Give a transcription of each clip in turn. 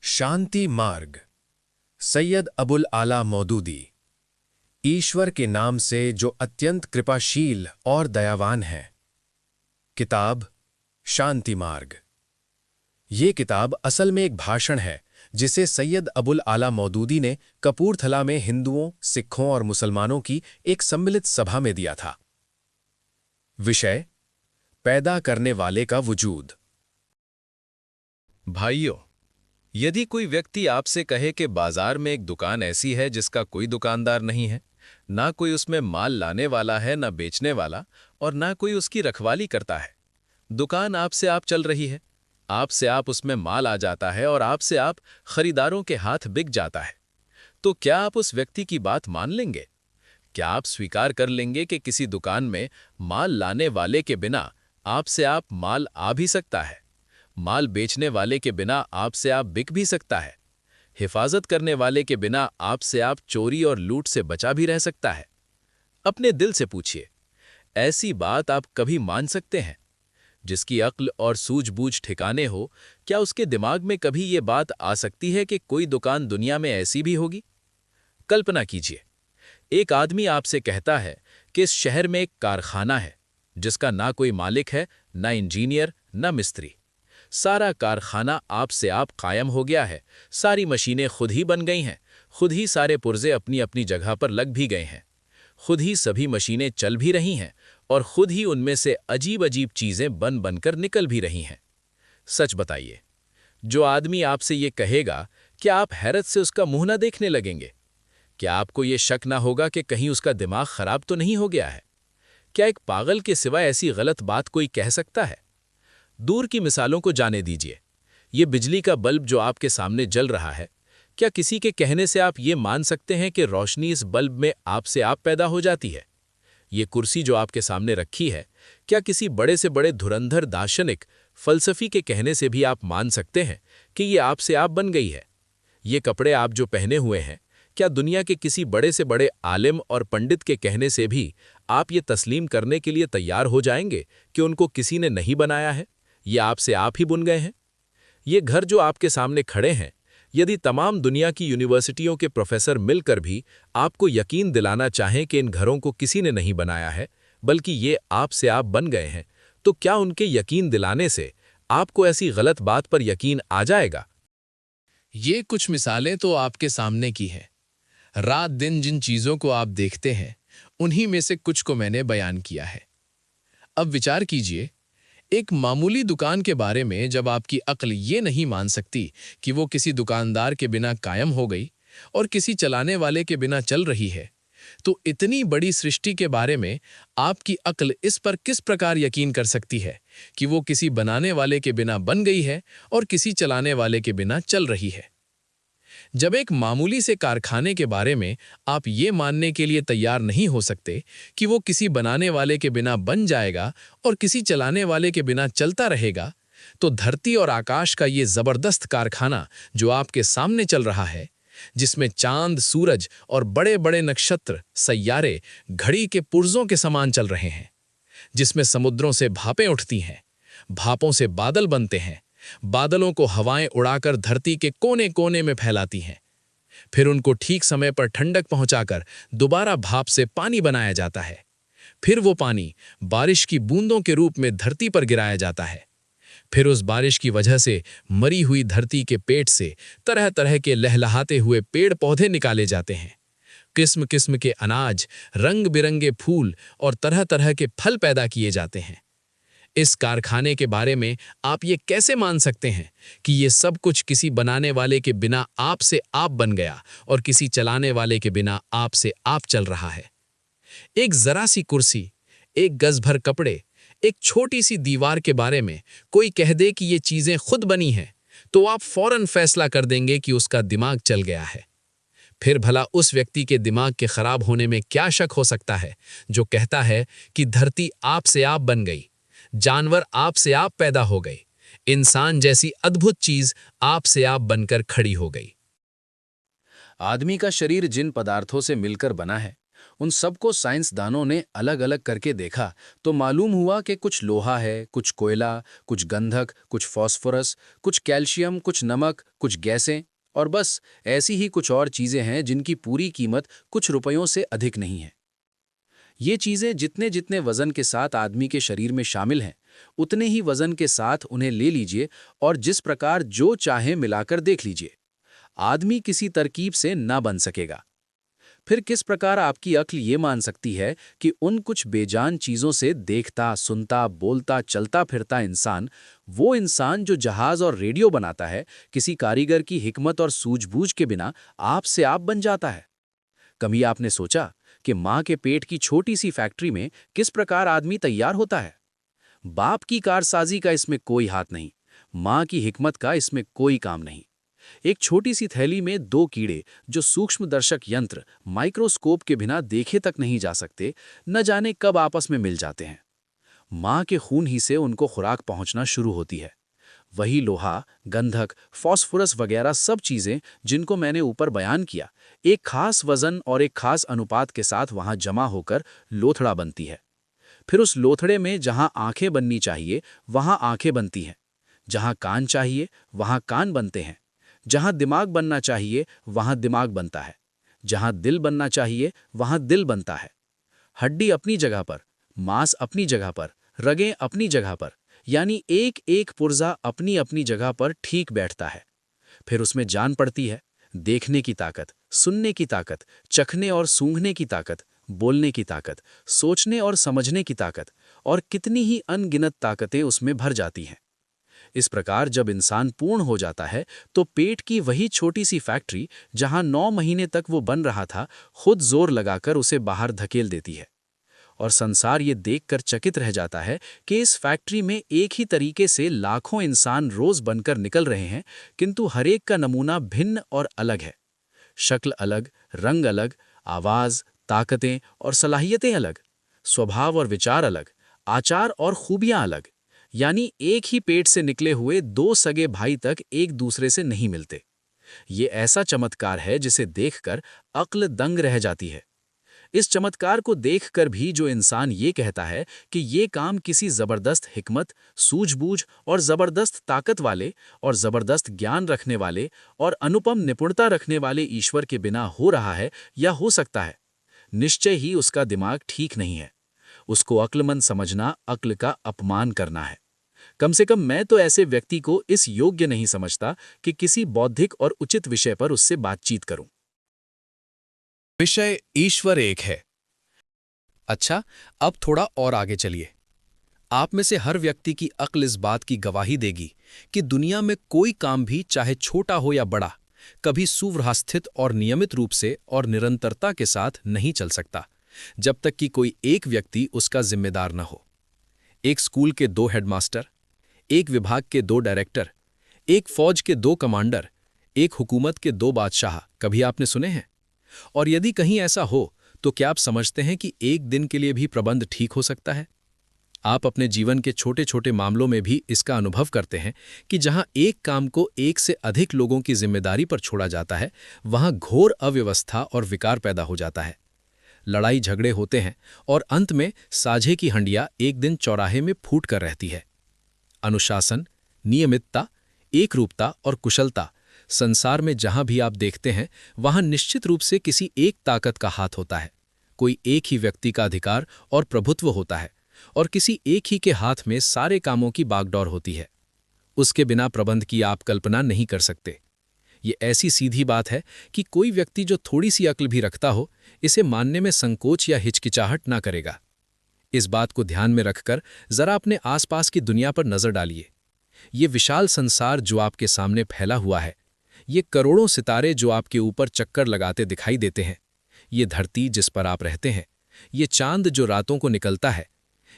शांति मार्ग, सैयद अबुल आला मौदूदी। ईश्वर के नाम से जो अत्यंत कृपाशील और दयावान है। किताब शांति मार्ग। ये किताब असल में एक भाषण है जिसे सैयद अबुल आला मौदूदी ने कपूरथला में हिंदुओं, सिखों और मुसलमानों की एक सम्मिलित सभा में दिया था। विषय: पैदा करने वाले का वजूद। भाइयों, यदि कोई व्यक्ति आपसे कहे कि बाजार में एक दुकान ऐसी है जिसका कोई दुकानदार नहीं है, ना कोई उसमें माल लाने वाला है, ना बेचने वाला, और ना कोई उसकी रखवाली करता है, दुकान आपसे आप चल रही है, आपसे आप उसमें माल आ जाता है और आपसे आप खरीदारों के हाथ बिक जाता है, तो क्या आप उस व्यक्ति की बात मान लेंगे? क्या आप स्वीकार कर लेंगे कि किसी दुकान में माल लाने वाले के बिना आपसे आप माल आ भी सकता है, माल बेचने वाले के बिना आपसे आप बिक भी सकता है, हिफाजत करने वाले के बिना आपसे आप चोरी और लूट से बचा भी रह सकता है? अपने दिल से पूछिए, ऐसी बात आप कभी मान सकते हैं? जिसकी अक्ल और सूझबूझ ठिकाने हो, क्या उसके दिमाग में कभी ये बात आ सकती है कि कोई दुकान दुनिया में ऐसी भी होगी? कल्पना कीजिए, एक आदमी आपसे कहता है कि इस शहर में एक कारखाना है जिसका ना कोई मालिक है, ना इंजीनियर, ना मिस्त्री। सारा कारखाना आपसे आप कायम हो गया है, सारी मशीनें खुद ही बन गई हैं, खुद ही सारे पुर्जे अपनी अपनी जगह पर लग भी गए हैं, खुद ही सभी मशीनें चल भी रही हैं और खुद ही उनमें से अजीब अजीब चीजें बन बनकर निकल भी रही हैं। सच बताइए, जो आदमी आपसे ये कहेगा, क्या आप हैरत से उसका मुंह ना देखने लगेंगे? क्या आपको ये शक ना होगा कि कहीं उसका दिमाग खराब तो नहीं हो गया है? क्या एक पागल के सिवाय ऐसी गलत बात कोई कह सकता है? दूर की मिसालों को जाने दीजिए। ये बिजली का बल्ब जो आपके सामने जल रहा है, क्या किसी के कहने से आप ये मान सकते हैं कि रोशनी इस बल्ब में आपसे आप पैदा हो जाती है? ये कुर्सी जो आपके सामने रखी है, क्या किसी बड़े से बड़े धुरंधर दार्शनिक, फलसफी के कहने से भी आप मान सकते हैं कि ये आपसे आप बन गई है? ये कपड़े आप जो पहने हुए हैं, क्या दुनिया के किसी बड़े से बड़े आलिम और पंडित के कहने से भी आप ये तस्लीम करने के लिए तैयार हो जाएंगे कि उनको किसी ने नहीं बनाया है, ये आपसे आप ही बुन गए हैं? ये घर जो आपके सामने खड़े हैं, यदि तमाम दुनिया की यूनिवर्सिटियों के प्रोफेसर मिलकर भी आपको यकीन दिलाना चाहें कि इन घरों को किसी ने नहीं बनाया है, बल्कि ये आपसे आप बन गए हैं, तो क्या उनके यकीन दिलाने से आपको ऐसी गलत बात पर यकीन आ जाएगा? ये कुछ मिसालें तो आपके सामने की हैं। रात दिन जिन चीजों को आप देखते हैं, उन्हीं में से कुछ को मैंने बयान किया है। अब विचार कीजिए, एक मामूली दुकान के बारे में जब आपकी अक्ल ये नहीं मान सकती कि वो किसी दुकानदार के बिना कायम हो गई और किसी चलाने वाले के बिना चल रही है, तो इतनी बड़ी सृष्टि के बारे में आपकी अक्ल इस पर किस प्रकार यकीन कर सकती है कि वो किसी बनाने वाले के बिना बन गई है और किसी चलाने वाले के बिना चल रही है? जब एक मामूली से कारखाने के बारे में आप ये मानने के लिए तैयार नहीं हो सकते कि वो किसी बनाने वाले के बिना बन जाएगा और किसी चलाने वाले के बिना चलता रहेगा, तो धरती और आकाश का ये जबरदस्त कारखाना जो आपके सामने चल रहा है, जिसमें चांद, सूरज और बड़े-बड़े नक्षत्र, सैयारे घड़ी के पुर्जों के समान चल रहे हैं, जिसमें समुद्रों से भापें उठती हैं, भापों से बादल बनते हैं, बादलों को हवाएं उड़ाकर धरती के कोने-कोने में फैलाती हैं, फिर उनको ठीक समय पर ठंडक पहुंचाकर दोबारा भाप से पानी बनाया जाता है, फिर वो पानी बारिश की बूंदों के रूप में धरती पर गिराया जाता है, फिर उस बारिश की वजह से मरी हुई धरती के पेट से तरह-तरह के लहलहाते हुए पेड़ पौधे निकाले जाते हैं, किस्म किस्म के अनाज, रंग बिरंगे फूल और तरह-तरह के फल पैदा किए जाते हैं। इस कारखाने के बारे में आप ये कैसे मान सकते हैं कि ये सब कुछ किसी बनाने वाले के बिना आप से आप बन गया और किसी चलाने वाले के बिना आप से आप चल रहा है? एक जरा सी कुर्सी, एक गज भर कपड़े, एक छोटी सी दीवार के बारे में कोई कह दे कि ये चीजें खुद बनी हैं, तो आप फौरन फैसला कर देंगे कि उसका दिमाग चल गया है। फिर भला उस व्यक्ति के दिमाग के खराब होने में क्या शक हो सकता है जो कहता है कि धरती आप से आप बन गई, जानवर आप से आप पैदा हो गए, इंसान जैसी अद्भुत चीज आप से आप बनकर खड़ी हो गई। आदमी का शरीर जिन पदार्थों से मिलकर बना है, उन सबको साइंसदानों ने अलग अलग करके देखा तो मालूम हुआ कि कुछ लोहा है, कुछ कोयला, कुछ गंधक, कुछ फॉस्फोरस, कुछ कैल्शियम, कुछ नमक, कुछ गैसें और बस ऐसी ही कुछ और चीजें हैं जिनकी पूरी कीमत कुछ रुपयों से अधिक नहीं है। ये चीजें जितने जितने वजन के साथ आदमी के शरीर में शामिल हैं, उतने ही वजन के साथ उन्हें ले लीजिए और जिस प्रकार जो चाहे मिलाकर देख लीजिए। आदमी किसी तरकीब से ना बन सकेगा। फिर किस प्रकार आपकी अक्ल ये मान सकती है कि उन कुछ बेजान चीजों से देखता, सुनता, बोलता, चलता फिरता इंसान, वो इंसान जो जहाज और रेडियो बनाता है, किसी कारीगर की हिकमत और सूझबूझ के बिना आप से आप बन जाता है? कभी आपने सोचा कि माँ के पेट की छोटी सी फैक्ट्री में किस प्रकार आदमी तैयार होता है? बाप की कारसाजी का इसमें कोई हाथ नहीं, माँ की हिकमत का इसमें कोई काम नहीं। एक छोटी सी थैली में दो कीड़े जो सूक्ष्मदर्शक यंत्र माइक्रोस्कोप के बिना देखे तक नहीं जा सकते, न जाने कब आपस में मिल जाते हैं। माँ के खून ही से उनको खुराक पहुंचना शुरू होती है। वही लोहा, गंधक, फास्फोरस वगैरह सब चीजें जिनको मैंने ऊपर बयान किया, एक खास वजन और एक खास अनुपात के साथ वहां जमा होकर लोथड़ा बनती है। फिर उस लोथड़े में जहां आंखें बननी चाहिए वहां आंखें बनती हैं, जहां कान चाहिए वहां कान बनते हैं, जहां दिमाग बनना चाहिए वहां दिमाग बनता है, जहां दिल बनना चाहिए वहां दिल बनता है। हड्डी अपनी जगह पर, मांस अपनी जगह पर, रगें अपनी जगह पर, यानी एक एक पुर्जा अपनी अपनी जगह पर ठीक बैठता है। फिर उसमें जान पड़ती है, देखने की ताकत, सुनने की ताकत, चखने और सूंघने की ताकत, बोलने की ताकत, सोचने और समझने की ताकत, और कितनी ही अनगिनत ताकतें उसमें भर जाती हैं। इस प्रकार जब इंसान पूर्ण हो जाता है तो पेट की वही छोटी सी फैक्ट्री जहां 9 महीने तक वो बन रहा था, खुद जोर लगाकर उसे बाहर धकेल देती है। और संसार ये देखकर चकित रह जाता है कि इस फैक्ट्री में एक ही तरीके से लाखों इंसान रोज बनकर निकल रहे हैं, किंतु हर एक का नमूना भिन्न और अलग है। शक्ल अलग, रंग अलग, आवाज, ताकतें और सलाहियतें अलग, स्वभाव और विचार अलग, आचार और खूबियां अलग। यानी एक ही पेट से निकले हुए दो सगे भाई तक एक दूसरे से नहीं मिलते। ये ऐसा चमत्कार है जिसे देखकर अक्ल दंग रह जाती है। इस चमत्कार को देखकर भी जो इंसान ये कहता है कि ये काम किसी जबरदस्त हिकमत, सूझबूझ और जबरदस्त ताकत वाले और जबरदस्त ज्ञान रखने वाले और अनुपम निपुणता रखने वाले ईश्वर के बिना हो रहा है या हो सकता है, निश्चय ही उसका दिमाग ठीक नहीं है। उसको अक्लमंद समझना अक्ल का अपमान करना है। कम से कम मैं तो ऐसे व्यक्ति को इस योग्य नहीं समझता कि किसी बौद्धिक और उचित विषय पर उससे बातचीत करूं। विषय ईश्वर एक है। अच्छा, अब थोड़ा और आगे चलिए। आप में से हर व्यक्ति की अक्ल इस बात की गवाही देगी कि दुनिया में कोई काम भी, चाहे छोटा हो या बड़ा, कभी सुव्यवस्थित और नियमित रूप से और निरंतरता के साथ नहीं चल सकता, जब तक कि कोई एक व्यक्ति उसका जिम्मेदार न हो। एक स्कूल के 2 हेडमास्टर, एक विभाग के 2 डायरेक्टर, एक फौज के 2 कमांडर, एक हुकूमत के 2 बादशाह कभी आपने सुने हैं? और यदि कहीं ऐसा हो तो क्या आप समझते हैं कि एक दिन के लिए भी प्रबंध ठीक हो सकता है? आप अपने जीवन के छोटे छोटे मामलों में भी इसका अनुभव करते हैं कि जहां एक काम को एक से अधिक लोगों की जिम्मेदारी पर छोड़ा जाता है, वहां घोर अव्यवस्था और विकार पैदा हो जाता है। लड़ाई झगड़े होते हैं और अंत में साझे की हंडिया एक दिन चौराहे में फूट कर रहती है। अनुशासन, नियमितता, एकरूपता और कुशलता संसार में जहां भी आप देखते हैं, वहां निश्चित रूप से किसी एक ताकत का हाथ होता है। कोई एक ही व्यक्ति का अधिकार और प्रभुत्व होता है और किसी एक ही के हाथ में सारे कामों की बागडोर होती है। उसके बिना प्रबंध की आप कल्पना नहीं कर सकते। ये ऐसी सीधी बात है कि कोई व्यक्ति जो थोड़ी सी अक्ल भी रखता हो, इसे मानने में संकोच या हिचकिचाहट ना करेगा। इस बात को ध्यान में रखकर जरा अपने आसपास की दुनिया पर नजर डालिए। ये विशाल संसार जो आपके सामने फैला हुआ है, ये करोड़ों सितारे जो आपके ऊपर चक्कर लगाते दिखाई देते हैं, ये धरती जिस पर आप रहते हैं, ये चांद जो रातों को निकलता है,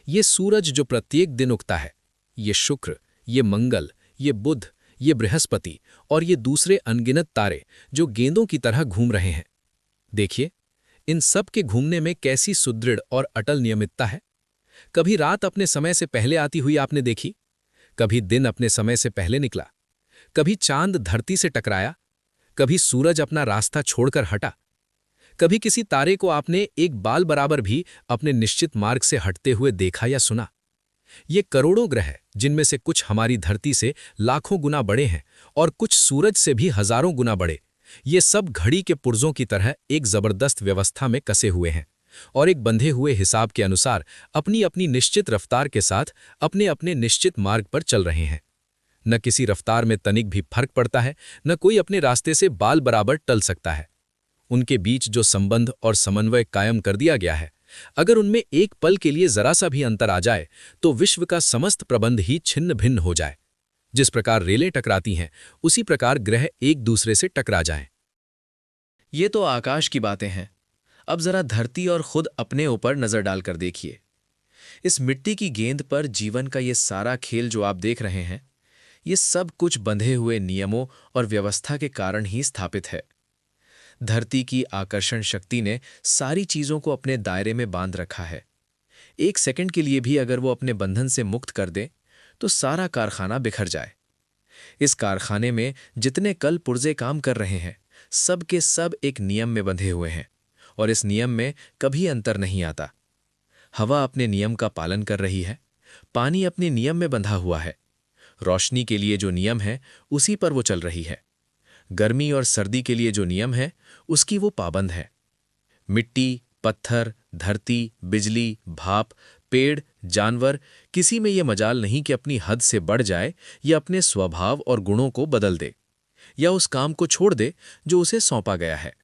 ये सूरज जो प्रत्येक दिन उगता है, ये शुक्र, ये मंगल, ये बुध, ये बृहस्पति और ये दूसरे अनगिनत तारे जो गेंदों की तरह घूम रहे हैं। देखिए, इन सब के घूमने में कैसी सुदृढ़ और अटल नियमितता है। कभी रात अपने समय से पहले आती हुई आपने देखी, कभी दिन अपने समय से पहले निकला, कभी चांद धरती से टकराया, कभी सूरज अपना रास्ता छोड़कर हटा, कभी किसी तारे को आपने एक बाल बराबर भी अपने निश्चित मार्ग से हटते हुए देखा या सुना? ये करोड़ों ग्रह हैं, जिनमें से कुछ हमारी धरती से लाखों गुना बड़े हैं और कुछ सूरज से भी हजारों गुना बड़े। ये सब घड़ी के पुर्जों की तरह एक जबरदस्त व्यवस्था में कसे हुए हैं और एक बंधे हुए हिसाब के अनुसार अपनी अपनी निश्चित रफ्तार के साथ अपने अपने निश्चित मार्ग पर चल रहे हैं। न किसी रफ्तार में तनिक भी फर्क पड़ता है, न कोई अपने रास्ते से बाल बराबर टल सकता है। उनके बीच जो संबंध और समन्वय कायम कर दिया गया है, अगर उनमें एक पल के लिए जरा सा भी अंतर आ जाए तो विश्व का समस्त प्रबंध ही छिन्न भिन्न हो जाए। जिस प्रकार रेलें टकराती हैं, उसी प्रकार ग्रह एक दूसरे से टकरा जाएं। ये तो आकाश की बातें हैं। अब जरा धरती और खुद अपने ऊपर नजर डालकर देखिए। इस मिट्टी की गेंद पर जीवन का ये सारा खेल जो आप देख रहे हैं, ये सब कुछ बंधे हुए नियमों और व्यवस्था के कारण ही स्थापित है। धरती की आकर्षण शक्ति ने सारी चीजों को अपने दायरे में बांध रखा है। एक सेकंड के लिए भी अगर वो अपने बंधन से मुक्त कर दे तो सारा कारखाना बिखर जाए। इस कारखाने में जितने कल पुर्जे काम कर रहे हैं, सब के सब एक नियम में बंधे हुए हैं और इस नियम में कभी अंतर नहीं आता। हवा अपने नियम का पालन कर रही है, पानी अपने नियम में बंधा हुआ है, रोशनी के लिए जो नियम है उसी पर वो चल रही है, गर्मी और सर्दी के लिए जो नियम है उसकी वो पाबंद है। मिट्टी, पत्थर, धरती, बिजली, भाप, पेड़, जानवर, किसी में यह मजाल नहीं कि अपनी हद से बढ़ जाए या अपने स्वभाव और गुणों को बदल दे या उस काम को छोड़ दे जो उसे सौंपा गया है।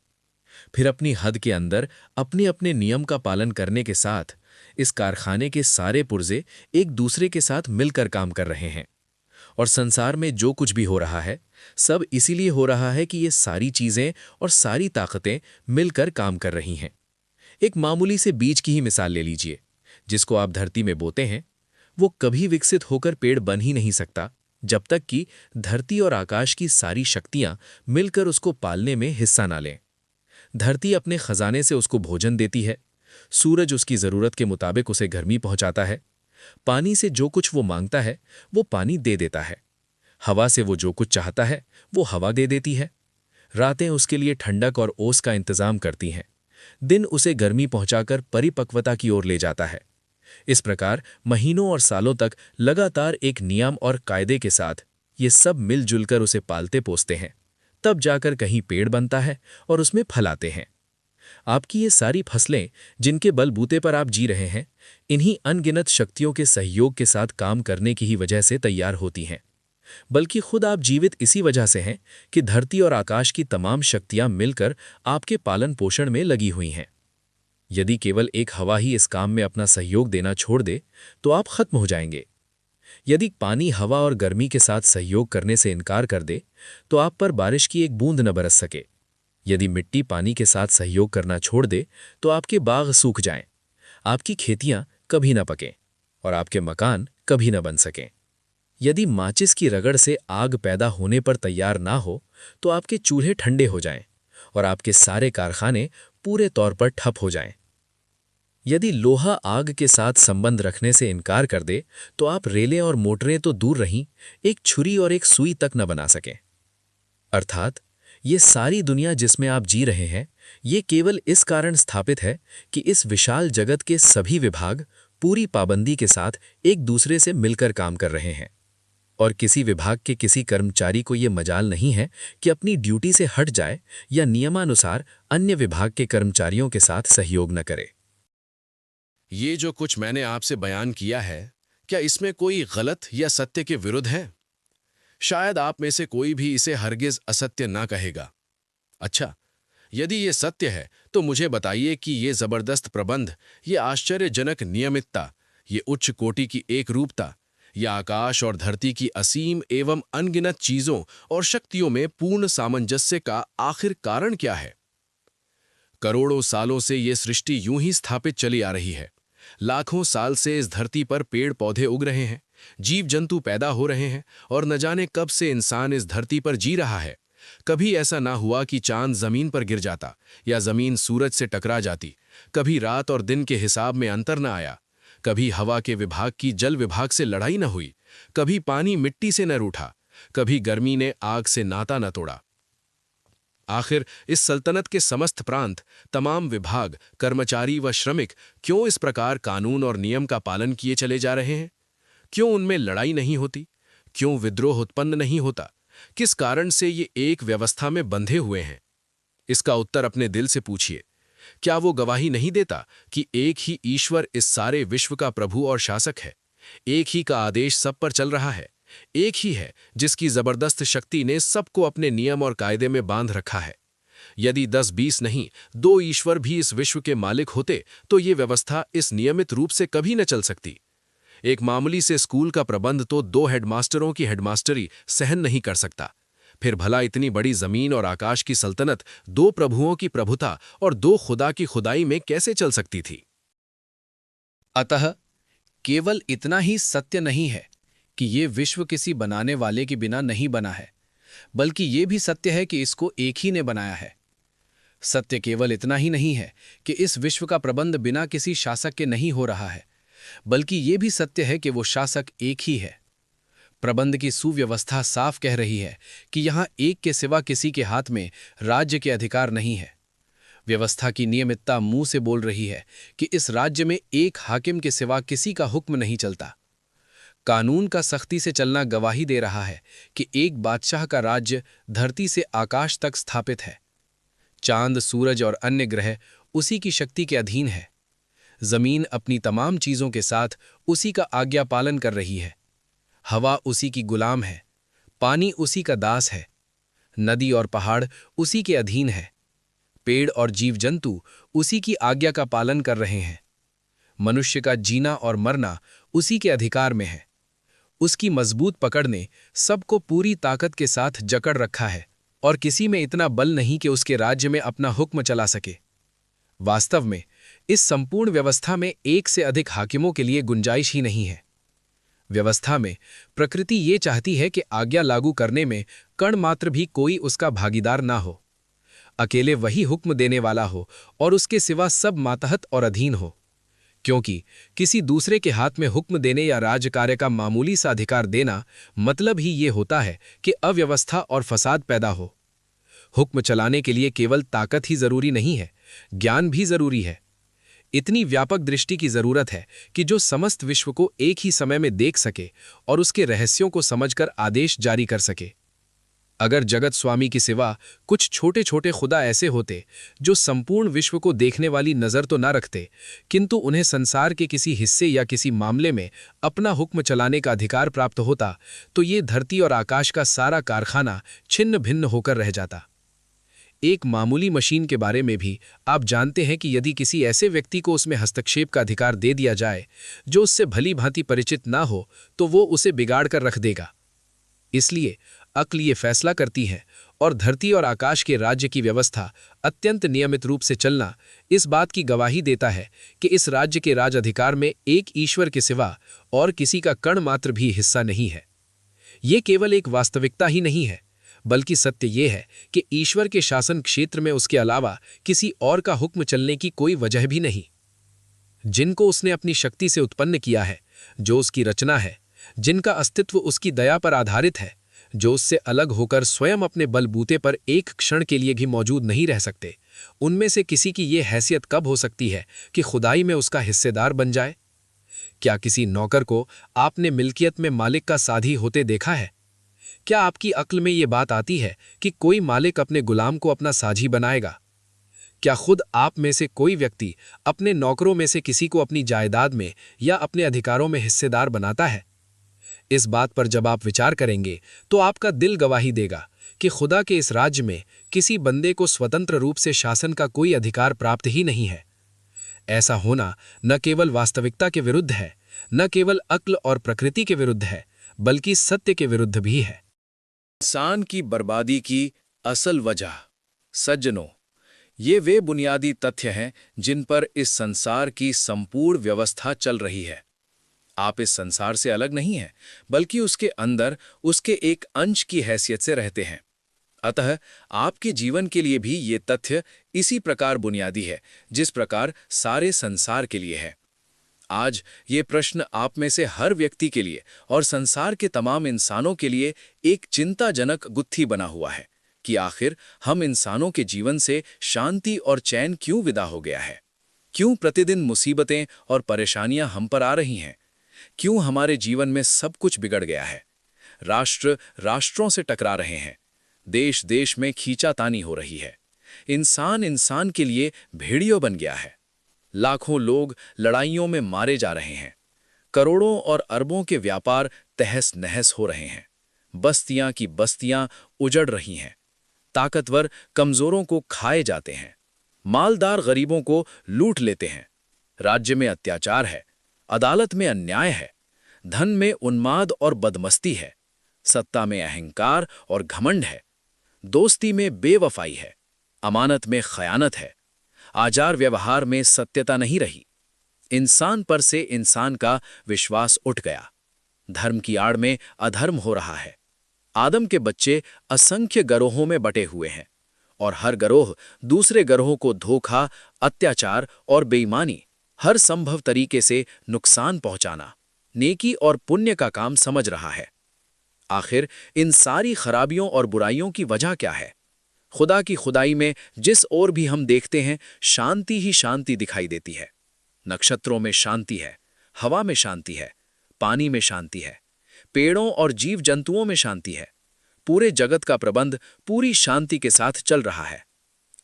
फिर अपनी हद के अंदर अपने अपने नियम का पालन करने के साथ इस कारखाने के सारे पुर्जे एक दूसरे के साथ मिलकर काम कर रहे हैं और संसार में जो कुछ भी हो रहा है सब इसीलिए हो रहा है कि ये सारी चीजें और सारी ताकतें मिलकर काम कर रही हैं। एक मामूली से बीज की ही मिसाल ले लीजिए, जिसको आप धरती में बोते हैं। वो कभी विकसित होकर पेड़ बन ही नहीं सकता जब तक कि धरती और आकाश की सारी शक्तियां मिलकर उसको पालने में हिस्सा ना लें। धरती अपने खजाने से उसको भोजन देती है, सूरज उसकी जरूरत के मुताबिक उसे गर्मी पहुंचाता है, पानी से जो कुछ वो मांगता है वो पानी दे देता है, हवा से वो जो कुछ चाहता है वो हवा दे देती है, रातें उसके लिए ठंडक और ओस का इंतजाम करती हैं, दिन उसे गर्मी पहुंचाकर परिपक्वता की ओर ले जाता है। इस प्रकार महीनों और सालों तक लगातार एक नियम और कायदे के साथ ये सब मिलजुल कर उसे पालते पोसते हैं, तब जाकर कहीं पेड़ बनता है और उसमें फल आते हैं। आपकी ये सारी फसलें जिनके बलबूते पर आप जी रहे हैं, इन्हीं अनगिनत शक्तियों के सहयोग के साथ काम करने की ही वजह से तैयार होती हैं, बल्कि खुद आप जीवित इसी वजह से हैं कि धरती और आकाश की तमाम शक्तियां मिलकर आपके पालन पोषण में लगी हुई हैं। यदि केवल एक हवा ही इस काम में अपना सहयोग देना छोड़ दे तो आप खत्म हो जाएंगे। यदि पानी हवा और गर्मी के साथ सहयोग करने से इनकार कर दे तो आप पर बारिश की एक बूंद न बरस सके। यदि मिट्टी पानी के साथ सहयोग करना छोड़ दे तो आपके बाग सूख जाएं, आपकी खेतियां कभी न पकें और आपके मकान कभी न बन सकें। यदि माचिस की रगड़ से आग पैदा होने पर तैयार ना हो तो आपके चूल्हे ठंडे हो जाएं और आपके सारे कारखाने पूरे तौर पर ठप हो जाएं। यदि लोहा आग के साथ संबंध रखने से इनकार कर दे तो आप रेलें और मोटरें तो दूर रहीं, एक छुरी और एक सुई तक न बना सकें। अर्थात ये सारी दुनिया जिसमें आप जी रहे हैं, ये केवल इस कारण स्थापित है कि इस विशाल जगत के सभी विभाग पूरी पाबंदी के साथ एक दूसरे से मिलकर काम कर रहे हैं और किसी विभाग के किसी कर्मचारी को ये मजाल नहीं है कि अपनी ड्यूटी से हट जाए या नियमानुसार अन्य विभाग के कर्मचारियों के साथ सहयोग न करे। ये जो कुछ मैंने आपसे बयान किया है, क्या इसमें कोई गलत या सत्य के विरुद्ध है? शायद आप में से कोई भी इसे हरगिज असत्य ना कहेगा। अच्छा, यदि ये सत्य है तो मुझे बताइए कि ये जबरदस्त प्रबंध, ये आश्चर्यजनक नियमितता, ये उच्च कोटि की एक रूपता, या आकाश और धरती की असीम एवं अनगिनत चीजों और शक्तियों में पूर्ण सामंजस्य का आखिर कारण क्या है? करोड़ों सालों से ये सृष्टि यूं ही स्थापित चली आ रही है। लाखों साल से इस धरती पर पेड़ पौधे उग रहे हैं, जीव जंतु पैदा हो रहे हैं और न जाने कब से इंसान इस धरती पर जी रहा है। कभी ऐसा ना हुआ कि चांद जमीन पर गिर जाता या जमीन सूरज से टकरा जाती। कभी रात और दिन के हिसाब में अंतर न आया। कभी हवा के विभाग की जल विभाग से लड़ाई न हुई। कभी पानी मिट्टी से न रूठा। कभी गर्मी ने आग से नाता न तोड़ा। आखिर इस सल्तनत के समस्त प्रांत, तमाम विभाग, कर्मचारी व श्रमिक क्यों इस प्रकार कानून और नियम का पालन किए चले जा रहे हैं? क्यों उनमें लड़ाई नहीं होती? क्यों विद्रोह उत्पन्न नहीं होता? किस कारण से ये एक व्यवस्था में बंधे हुए हैं? इसका उत्तर अपने दिल से पूछिए। क्या वो गवाही नहीं देता कि एक ही ईश्वर इस सारे विश्व का प्रभु और शासक है? एक ही का आदेश सब पर चल रहा है। एक ही है जिसकी जबरदस्त शक्ति ने सबको अपने नियम और कायदे में बांध रखा है। यदि 10-20 नहीं, 2 ईश्वर भी इस विश्व के मालिक होते तो ये व्यवस्था इस नियमित रूप से कभी न चल सकती। एक मामूली से स्कूल का प्रबंध तो 2 हेडमास्टरों की हेडमास्टरी सहन नहीं कर सकता। फिर भला इतनी बड़ी जमीन और आकाश की सल्तनत 2 प्रभुओं की प्रभुता और 2 खुदा की खुदाई में कैसे चल सकती थी? अतः केवल इतना ही सत्य नहीं है कि ये विश्व किसी बनाने वाले के बिना नहीं बना है, बल्कि ये भी सत्य है कि इसको एक ही ने बनाया है। सत्य केवल इतना ही नहीं है कि इस विश्व का प्रबंध बिना किसी शासक के नहीं हो रहा है, बल्कि ये भी सत्य है कि वो शासक एक ही है। प्रबंध की सुव्यवस्था साफ कह रही है कि यहां एक के सिवा किसी के हाथ में राज्य के अधिकार नहीं है। व्यवस्था की नियमितता मुंह से बोल रही है कि इस राज्य में एक हाकिम के सिवा किसी का हुक्म नहीं चलता। कानून का सख्ती से चलना गवाही दे रहा है कि एक बादशाह का राज्य धरती से आकाश तक स्थापित है। चांद, सूरज और अन्य ग्रह उसी की शक्ति के अधीन है। जमीन अपनी तमाम चीजों के साथ उसी का आज्ञा पालन कर रही है। हवा उसी की गुलाम है, पानी उसी का दास है, नदी और पहाड़ उसी के अधीन है, पेड़ और जीव जंतु उसी की आज्ञा का पालन कर रहे हैं। मनुष्य का जीना और मरना उसी के अधिकार में है। उसकी मजबूत पकड़ ने सबको पूरी ताकत के साथ जकड़ रखा है और किसी में इतना बल नहीं कि उसके राज्य में अपना हुक्म चला सके। वास्तव में इस संपूर्ण व्यवस्था में एक से अधिक हाकिमों के लिए गुंजाइश ही नहीं है। व्यवस्था में प्रकृति ये चाहती है कि आज्ञा लागू करने में कण मात्र भी कोई उसका भागीदार ना हो। अकेले वही हुक्म देने वाला हो और उसके सिवा सब मातहत और अधीन हो, क्योंकि किसी दूसरे के हाथ में हुक्म देने या राजकार्य का मामूली सा अधिकार देना मतलब ही ये होता है कि अव्यवस्था और फसाद पैदा हो। हुक्म चलाने के लिए केवल ताकत ही जरूरी नहीं है, ज्ञान भी जरूरी है। इतनी व्यापक दृष्टि की जरूरत है कि जो समस्त विश्व को एक ही समय में देख सके और उसके रहस्यों को समझकर आदेश जारी कर सके। अगर जगत स्वामी की सिवा कुछ छोटे छोटे खुदा ऐसे होते जो संपूर्ण विश्व को देखने वाली नजर तो न रखते, किंतु उन्हें संसार के किसी हिस्से या किसी मामले में अपना हुक्म चलाने का अधिकार प्राप्त होता, तो ये धरती और आकाश का सारा कारखाना छिन्न भिन्न होकर रह जाता। एक मामूली मशीन के बारे में भी आप जानते हैं कि यदि किसी ऐसे व्यक्ति को उसमें हस्तक्षेप का अधिकार दे दिया जाए जो उससे भली भांति परिचित ना हो, तो वो उसे बिगाड़ कर रख देगा। इसलिए अक्ल ये फैसला करती है और धरती और आकाश के राज्य की व्यवस्था अत्यंत नियमित रूप से चलना इस बात की गवाही देता है कि इस राज्य के राज अधिकार में एक ईश्वर के सिवा और किसी का कण मात्र भी हिस्सा नहीं है। ये केवल एक वास्तविकता ही नहीं है, बल्कि सत्य ये है कि ईश्वर के शासन क्षेत्र में उसके अलावा किसी और का हुक्म चलने की कोई वजह भी नहीं। जिनको उसने अपनी शक्ति से उत्पन्न किया है, जो उसकी रचना है, जिनका अस्तित्व उसकी दया पर आधारित है, जो उससे अलग होकर स्वयं अपने बलबूते पर एक क्षण के लिए भी मौजूद नहीं रह सकते, उनमें से किसी की ये हैसियत कब हो सकती है कि खुदाई में उसका हिस्सेदार बन जाए? क्या किसी नौकर को आपने मिल्कियत में मालिक का साधी होते देखा है? क्या आपकी अक्ल में ये बात आती है कि कोई मालिक अपने गुलाम को अपना साझी बनाएगा? क्या खुद आप में से कोई व्यक्ति अपने नौकरों में से किसी को अपनी जायदाद में या अपने अधिकारों में हिस्सेदार बनाता है? इस बात पर जब आप विचार करेंगे तो आपका दिल गवाही देगा कि खुदा के इस राज्य में किसी बंदे को स्वतंत्र रूप से शासन का कोई अधिकार प्राप्त ही नहीं है। ऐसा होना न केवल वास्तविकता के विरुद्ध है, न केवल अक्ल और प्रकृति के विरुद्ध है, बल्कि सत्य के विरुद्ध भी है। इंसान की बर्बादी की असल वजह। सज्जनों, ये वे बुनियादी तथ्य हैं जिन पर इस संसार की संपूर्ण व्यवस्था चल रही है। आप इस संसार से अलग नहीं हैं, बल्कि उसके अंदर उसके एक अंश की हैसियत से रहते हैं। अतः आपके जीवन के लिए भी ये तथ्य इसी प्रकार बुनियादी है जिस प्रकार सारे संसार के लिए है। आज ये प्रश्न आप में से हर व्यक्ति के लिए और संसार के तमाम इंसानों के लिए एक चिंताजनक गुत्थी बना हुआ है कि आखिर हम इंसानों के जीवन से शांति और चैन क्यों विदा हो गया है। क्यों प्रतिदिन मुसीबतें और परेशानियां हम पर आ रही हैं। क्यों हमारे जीवन में सब कुछ बिगड़ गया है। राष्ट्र राष्ट्रों से टकरा रहे हैं। देश देश में खींचातानी हो रही है। इंसान इंसान के लिए भेड़ियों बन गया है। लाखों लोग लड़ाइयों में मारे जा रहे हैं। करोड़ों और अरबों के व्यापार तहस नहस हो रहे हैं। बस्तियां की बस्तियां उजड़ रही हैं। ताकतवर कमजोरों को खाए जाते हैं। मालदार गरीबों को लूट लेते हैं। राज्य में अत्याचार है। अदालत में अन्याय है। धन में उन्माद और बदमस्ती है। सत्ता में अहंकार और घमंड है। दोस्ती में बेवफाई है। अमानत में खयानत है। आचार व्यवहार में सत्यता नहीं रही। इंसान पर से इंसान का विश्वास उठ गया। धर्म की आड़ में अधर्म हो रहा है। आदम के बच्चे असंख्य गरोहों में बटे हुए हैं और हर गरोह दूसरे गरोह को धोखा, अत्याचार और बेईमानी, हर संभव तरीके से नुकसान पहुंचाना, नेकी और पुण्य का काम समझ रहा है। आखिर इन सारी खराबियों और बुराइयों की वजह क्या है? खुदा की खुदाई में जिस ओर भी हम देखते हैं, शांति ही शांति दिखाई देती है। नक्षत्रों में शांति है, हवा में शांति है, पानी में शांति है, पेड़ों और जीव जंतुओं में शांति है। पूरे जगत का प्रबंध पूरी शांति के साथ चल रहा है।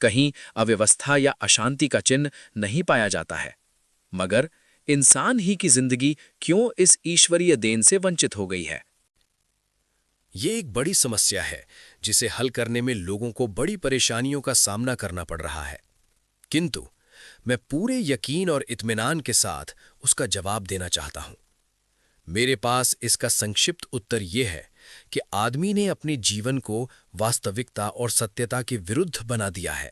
कहीं अव्यवस्था या अशांति का चिन्ह नहीं पाया जाता है। मगर इंसान ही की जिंदगी क्यों इस ईश्वरीय देन से वंचित हो गई है? ये एक बड़ी समस्या है जिसे हल करने में लोगों को बड़ी परेशानियों का सामना करना पड़ रहा है। किंतु मैं पूरे यकीन और इत्मीनान के साथ उसका जवाब देना चाहता हूं। मेरे पास इसका संक्षिप्त उत्तर यह है कि आदमी ने अपने जीवन को वास्तविकता और सत्यता के विरुद्ध बना दिया है।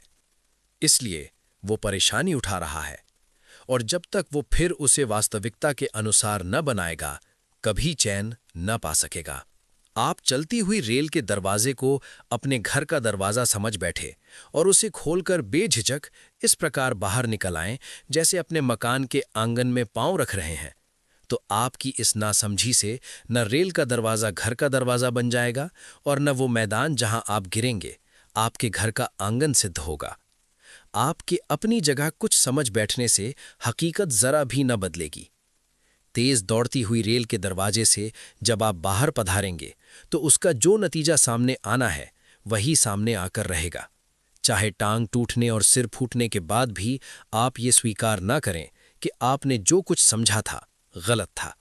इसलिए वो परेशानी उठा रहा है और जब तक वो फिर उसे वास्तविकता के अनुसार न बनाएगा, कभी चैन न पा सकेगा। आप चलती हुई रेल के दरवाजे को अपने घर का दरवाजा समझ बैठे और उसे खोलकर बेझिझक इस प्रकार बाहर निकल आएं जैसे अपने मकान के आंगन में पांव रख रहे हैं, तो आपकी इस नासमझी से न रेल का दरवाजा घर का दरवाजा बन जाएगा और न वो मैदान जहां आप गिरेंगे आपके घर का आंगन सिद्ध होगा। आपके अपनी जगह कुछ समझ बैठने से हकीकत जरा भी न बदलेगी। तेज दौड़ती हुई रेल के दरवाजे से जब आप बाहर पधारेंगे तो उसका जो नतीजा सामने आना है वही सामने आकर रहेगा। चाहे टांग टूटने और सिर फूटने के बाद भी आप ये स्वीकार न करें कि आपने जो कुछ समझा था गलत था।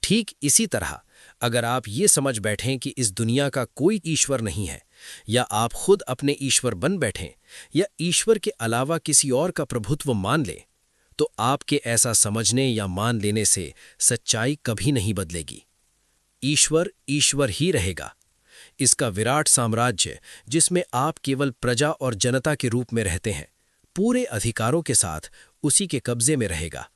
ठीक इसी तरह अगर आप ये समझ बैठें कि इस दुनिया का कोई ईश्वर नहीं है, या आप खुद अपने ईश्वर बन बैठें, या ईश्वर के अलावा किसी और का प्रभुत्व मान लें, तो आपके ऐसा समझने या मान लेने से सच्चाई कभी नहीं बदलेगी। ईश्वर ईश्वर ही रहेगा। इसका विराट साम्राज्य, जिसमें आप केवल प्रजा और जनता के रूप में रहते हैं, पूरे अधिकारों के साथ उसी के कब्जे में रहेगा।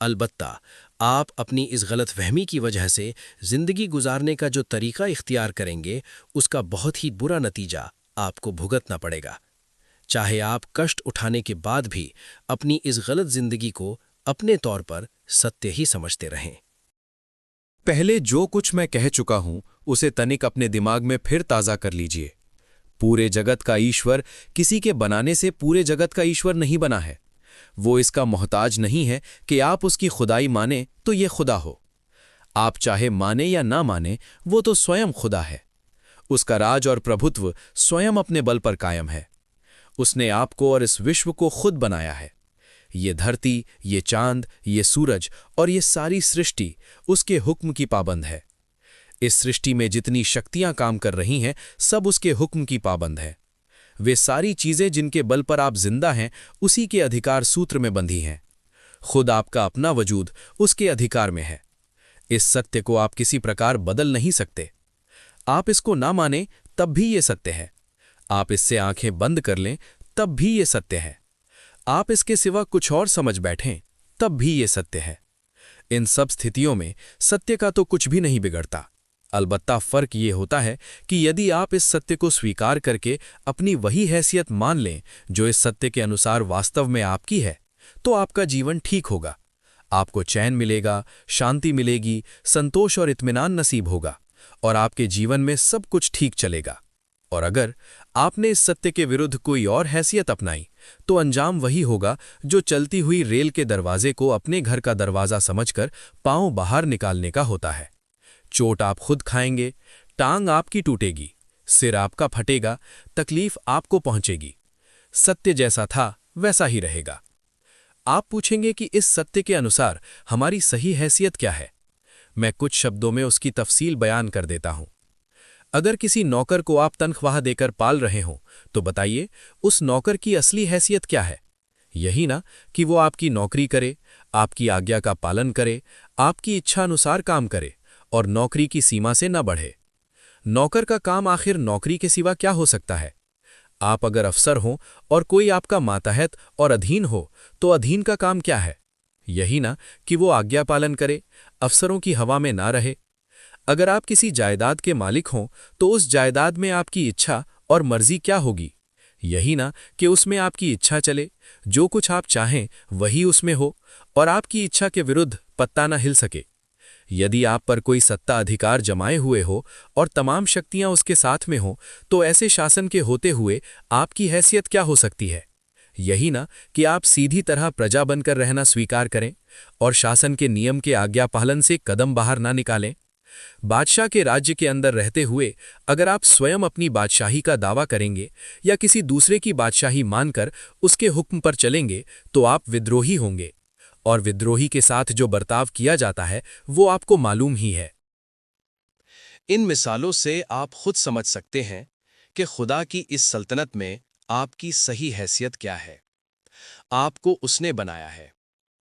अलबत्ता आप अपनी इस गलतफहमी की वजह से जिंदगी गुजारने का जो तरीका इख्तियार करेंगे, उसका बहुत ही बुरा नतीजा आपको भुगतना पड़ेगा। चाहे आप कष्ट उठाने के बाद भी अपनी इस गलत जिंदगी को अपने तौर पर सत्य ही समझते रहें। पहले जो कुछ मैं कह चुका हूं उसे तनिक अपने दिमाग में फिर ताज़ा कर लीजिए। पूरे जगत का ईश्वर किसी के बनाने से पूरे जगत का ईश्वर नहीं बना है। वो इसका मोहताज नहीं है कि आप उसकी खुदाई माने तो ये खुदा हो। आप चाहे माने या ना माने, वो तो स्वयं खुदा है। उसका राज और प्रभुत्व स्वयं अपने बल पर कायम है। उसने आपको और इस विश्व को खुद बनाया है। ये धरती, ये चांद, ये सूरज और ये सारी सृष्टि उसके हुक्म की पाबंद है। इस सृष्टि में जितनी शक्तियां काम कर रही हैं, सब उसके हुक्म की पाबंद है। वे सारी चीजें जिनके बल पर आप जिंदा हैं, उसी के अधिकार सूत्र में बंधी हैं। खुद आपका अपना वजूद उसके अधिकार में है। इस सत्य को आप किसी प्रकार बदल नहीं सकते। आप इसको ना माने तब भी ये सत्य है। आप इससे आंखें बंद कर लें तब भी ये सत्य है। आप इसके सिवा कुछ और समझ बैठें तब भी ये सत्य है। इन सब स्थितियों में सत्य का तो कुछ भी नहीं बिगड़ता। अलबत्ता फर्क ये होता है कि यदि आप इस सत्य को स्वीकार करके अपनी वही हैसियत मान लें जो इस सत्य के अनुसार वास्तव में आपकी है, तो आपका जीवन ठीक होगा। आपको चैन मिलेगा, शांति मिलेगी, संतोष और इत्मीनान नसीब होगा और आपके जीवन में सब कुछ ठीक चलेगा। और अगर आपने इस सत्य के विरुद्ध कोई और हैसियत अपनाई तो अंजाम वही होगा जो चलती हुई रेल के दरवाजे को अपने घर का दरवाजा समझकर पांव बाहर निकालने का होता है। चोट आप खुद खाएंगे, टांग आपकी टूटेगी, सिर आपका फटेगा, तकलीफ आपको पहुंचेगी। सत्य जैसा था वैसा ही रहेगा। आप पूछेंगे कि इस सत्य के अनुसार हमारी सही हैसियत क्या है। मैं कुछ शब्दों में उसकी तफसील बयान कर देता हूं। अगर किसी नौकर को आप तनख्वाह देकर पाल रहे हो तो बताइए उस नौकर की असली हैसियत क्या है। यही ना कि वो आपकी नौकरी करे, आपकी आज्ञा का पालन करे, आपकी इच्छा अनुसार काम करे और नौकरी की सीमा से न बढ़े। नौकर का काम आखिर नौकरी के सिवा क्या हो सकता है। आप अगर अफसर हो और कोई आपका मातहत और अधीन हो तो अधीन का काम क्या है। यही ना कि वो आज्ञा पालन करे, अफसरों की हवा में ना रहे। अगर आप किसी जायदाद के मालिक हों तो उस जायदाद में आपकी इच्छा और मर्जी क्या होगी। यही ना कि उसमें आपकी इच्छा चले, जो कुछ आप चाहें वही उसमें हो और आपकी इच्छा के विरुद्ध पत्ता न हिल सके। यदि आप पर कोई सत्ता अधिकार जमाए हुए हो और तमाम शक्तियां उसके साथ में हो तो ऐसे शासन के होते हुए आपकी हैसियत क्या हो सकती है। यही ना कि आप सीधी तरह प्रजा बनकर रहना स्वीकार करें और शासन के नियम के आज्ञा पालन से कदम बाहर ना निकालें। बादशाह के राज्य के अंदर रहते हुए अगर आप स्वयं अपनी बादशाही का दावा करेंगे या किसी दूसरे की बादशाही मानकर उसके हुक्म पर चलेंगे तो आप विद्रोही होंगे और विद्रोही के साथ जो बर्ताव किया जाता है वो आपको मालूम ही है। इन मिसालों से आप खुद समझ सकते हैं कि खुदा की इस सल्तनत में आपकी सही हैसियत क्या है। आपको उसने बनाया है।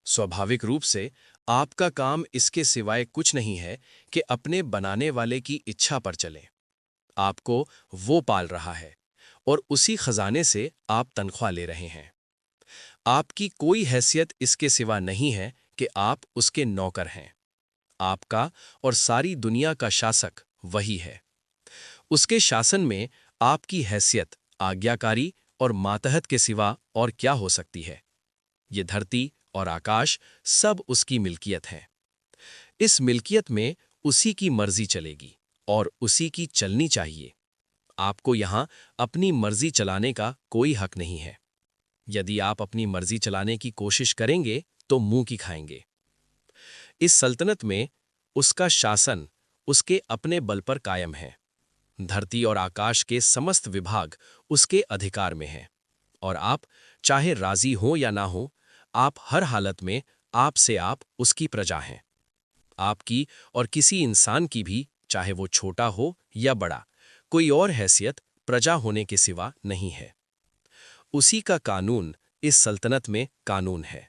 स्वाभाविक रूप से आपका काम इसके सिवाय कुछ नहीं है कि अपने बनाने वाले की इच्छा पर चलें। आपको वो पाल रहा है और उसी खजाने से आप तनख्वाह ले रहे हैं। आपकी कोई हैसियत इसके सिवा नहीं है कि आप उसके नौकर हैं। आपका और सारी दुनिया का शासक वही है। उसके शासन में आपकी हैसियत आज्ञाकारी और मातहत के सिवा और क्या हो सकती है। ये धरती और आकाश सब उसकी मिल्कियत हैं। इस मिल्कियत में उसी की मर्जी चलेगी और उसी की चलनी चाहिए। आपको यहां अपनी मर्जी चलाने का कोई हक नहीं है। यदि आप अपनी मर्जी चलाने की कोशिश करेंगे तो मुंह की खाएंगे। इस सल्तनत में उसका शासन उसके अपने बल पर कायम है। धरती और आकाश के समस्त विभाग उसके अधिकार में हैं और आप चाहे राजी हो या ना हो, आप हर हालत में आप उसकी प्रजा हैं। आपकी और किसी इंसान की भी, चाहे वो छोटा हो या बड़ा, कोई और हैसियत प्रजा होने के सिवा नहीं है। उसी का कानून इस सल्तनत में कानून है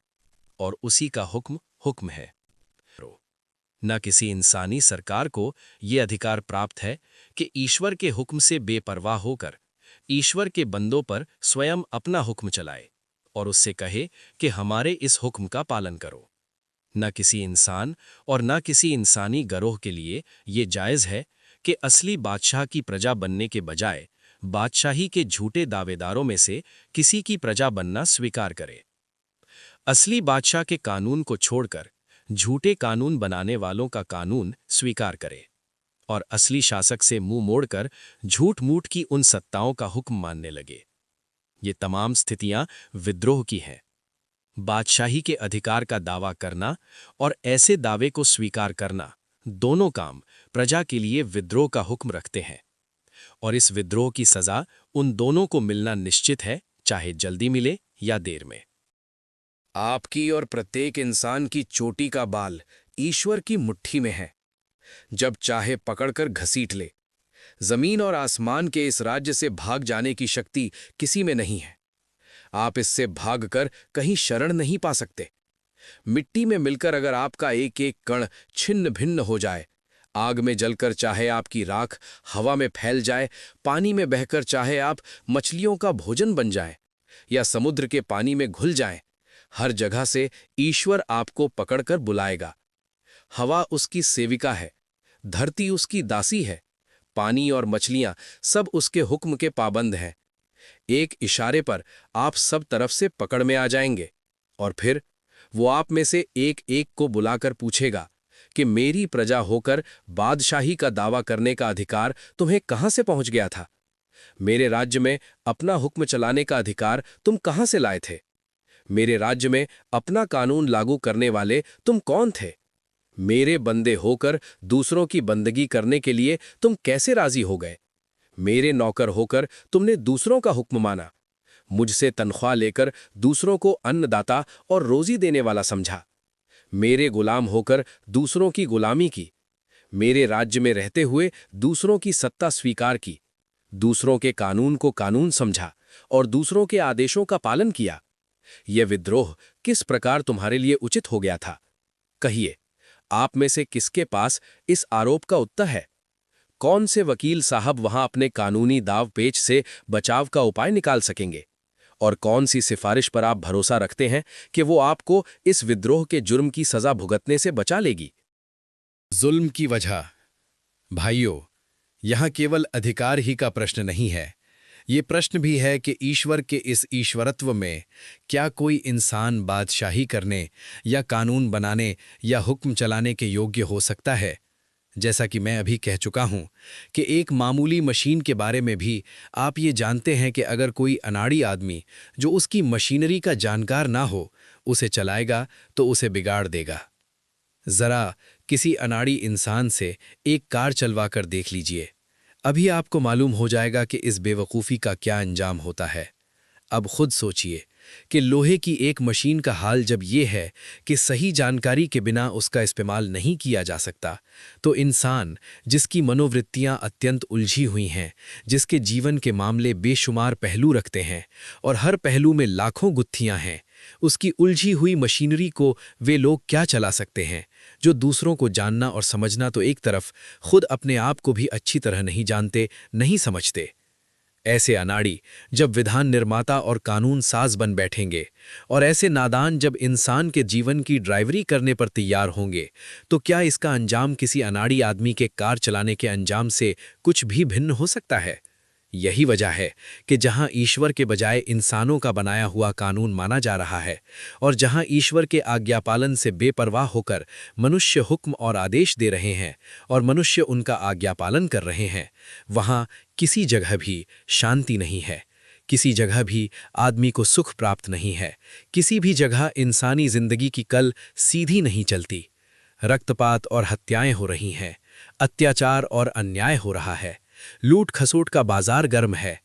और उसी का हुक्म हुक्म है। न किसी इंसानी सरकार को ये अधिकार प्राप्त है कि ईश्वर के हुक्म से बेपरवाह होकर ईश्वर के बंदों पर स्वयं अपना हुक्म चलाए और उससे कहे कि हमारे इस हुक्म का पालन करो। न किसी इंसान और न किसी इंसानी गरोह के लिए ये जायज़ है कि असली बादशाह की प्रजा बनने के बजाय बादशाही के झूठे दावेदारों में से किसी की प्रजा बनना स्वीकार करे। असली बादशाह के कानून को छोड़कर झूठे कानून बनाने वालों का कानून स्वीकार करे और असली शासक से मुंह मोड़कर झूठ मूठ की उन सत्ताओं का हुक्म मानने लगे। ये तमाम स्थितियां विद्रोह की हैं। बादशाही के अधिकार का दावा करना और ऐसे दावे को स्वीकार करना, दोनों काम प्रजा के लिए विद्रोह का हुक्म रखते हैं और इस विद्रोह की सजा उन दोनों को मिलना निश्चित है, चाहे जल्दी मिले या देर में। आपकी और प्रत्येक इंसान की चोटी का बाल ईश्वर की मुट्ठी में है। जब चाहे पकड़कर घसीट ले। जमीन और आसमान के इस राज्य से भाग जाने की शक्ति किसी में नहीं है। आप इससे भागकर कहीं शरण नहीं पा सकते। मिट्टी में मिलकर अगर आपका एक एक कण छिन्न भिन्न हो जाए, आग में जलकर चाहे आपकी राख हवा में फैल जाए, पानी में बहकर चाहे आप मछलियों का भोजन बन जाए या समुद्र के पानी में घुल जाएं, हर जगह से ईश्वर आपको पकड़कर बुलाएगा। हवा उसकी सेविका है, धरती उसकी दासी है, पानी और मछलियां सब उसके हुक्म के पाबंद हैं। एक इशारे पर आप सब तरफ से पकड़ में आ जाएंगे और फिर वो आप में से एक एक को बुलाकर पूछेगा कि मेरी प्रजा होकर बादशाही का दावा करने का अधिकार तुम्हें कहां से पहुंच गया था। मेरे राज्य में अपना हुक्म चलाने का अधिकार तुम कहां से लाए थे? मेरे राज्य में अपना कानून लागू करने वाले तुम कौन थे? मेरे बंदे होकर दूसरों की बंदगी करने के लिए तुम कैसे राजी हो गए? मेरे नौकर होकर तुमने दूसरों का हुक्म माना, मुझसे तनख्वाह लेकर दूसरों को अन्नदाता और रोजी देने वाला समझा, मेरे गुलाम होकर दूसरों की गुलामी की, मेरे राज्य में रहते हुए दूसरों की सत्ता स्वीकार की, दूसरों के कानून को कानून समझा और दूसरों के आदेशों का पालन किया। यह विद्रोह किस प्रकार तुम्हारे लिए उचित हो गया था? कहिए, आप में से किसके पास इस आरोप का उत्तर है? कौन से वकील साहब वहां अपने कानूनी दाव पेच से बचाव का उपाय निकाल सकेंगे? और कौन सी सिफारिश पर आप भरोसा रखते हैं कि वो आपको इस विद्रोह के जुर्म की सजा भुगतने से बचा लेगी? जुल्म की वजह। भाइयों, यहां केवल अधिकार ही का प्रश्न नहीं है, ये प्रश्न भी है कि ईश्वर के इस ईश्वरत्व में क्या कोई इंसान बादशाही करने या कानून बनाने या हुक्म चलाने के योग्य हो सकता है? जैसा कि मैं अभी कह चुका हूं कि एक मामूली मशीन के बारे में भी आप ये जानते हैं कि अगर कोई अनाड़ी आदमी जो उसकी मशीनरी का जानकार ना हो उसे चलाएगा तो उसे बिगाड़ देगा। जरा किसी अनाड़ी इंसान से एक कार चलवा कर देख लीजिए, अभी आपको मालूम हो जाएगा कि इस बेवकूफ़ी का क्या अंजाम होता है। अब खुद सोचिए कि लोहे की एक मशीन का हाल जब ये है कि सही जानकारी के बिना उसका इस्तेमाल नहीं किया जा सकता, तो इंसान जिसकी मनोवृत्तियां अत्यंत उलझी हुई हैं, जिसके जीवन के मामले बेशुमार पहलू रखते हैं और हर पहलू में लाखों गुत्थियां हैं, उसकी उलझी हुई मशीनरी को वे लोग क्या चला सकते हैं जो दूसरों को जानना और समझना तो एक तरफ, खुद अपने आप को भी अच्छी तरह नहीं जानते, नहीं समझते। ऐसे अनाड़ी जब विधान निर्माता और कानून साज बन बैठेंगे और ऐसे नादान जब इंसान के जीवन की ड्राइवरी करने पर तैयार होंगे, तो क्या इसका अंजाम किसी अनाड़ी आदमी के कार चलाने के अंजाम से कुछ भी भिन्न हो सकता है? यही वजह है कि जहां ईश्वर के बजाय इंसानों का बनाया हुआ कानून माना जा रहा है और जहां ईश्वर के आज्ञापालन से बेपरवाह होकर मनुष्य हुक्म और आदेश दे रहे हैं और मनुष्य उनका आज्ञापालन कर रहे हैं, वहां किसी जगह भी शांति नहीं है, किसी जगह भी आदमी को सुख प्राप्त नहीं है, किसी भी जगह इंसानी जिंदगी की कल सीधी नहीं चलती। रक्तपात और हत्याएं हो रही हैं, अत्याचार और अन्याय हो रहा है, लूट खसोट का बाजार गर्म है,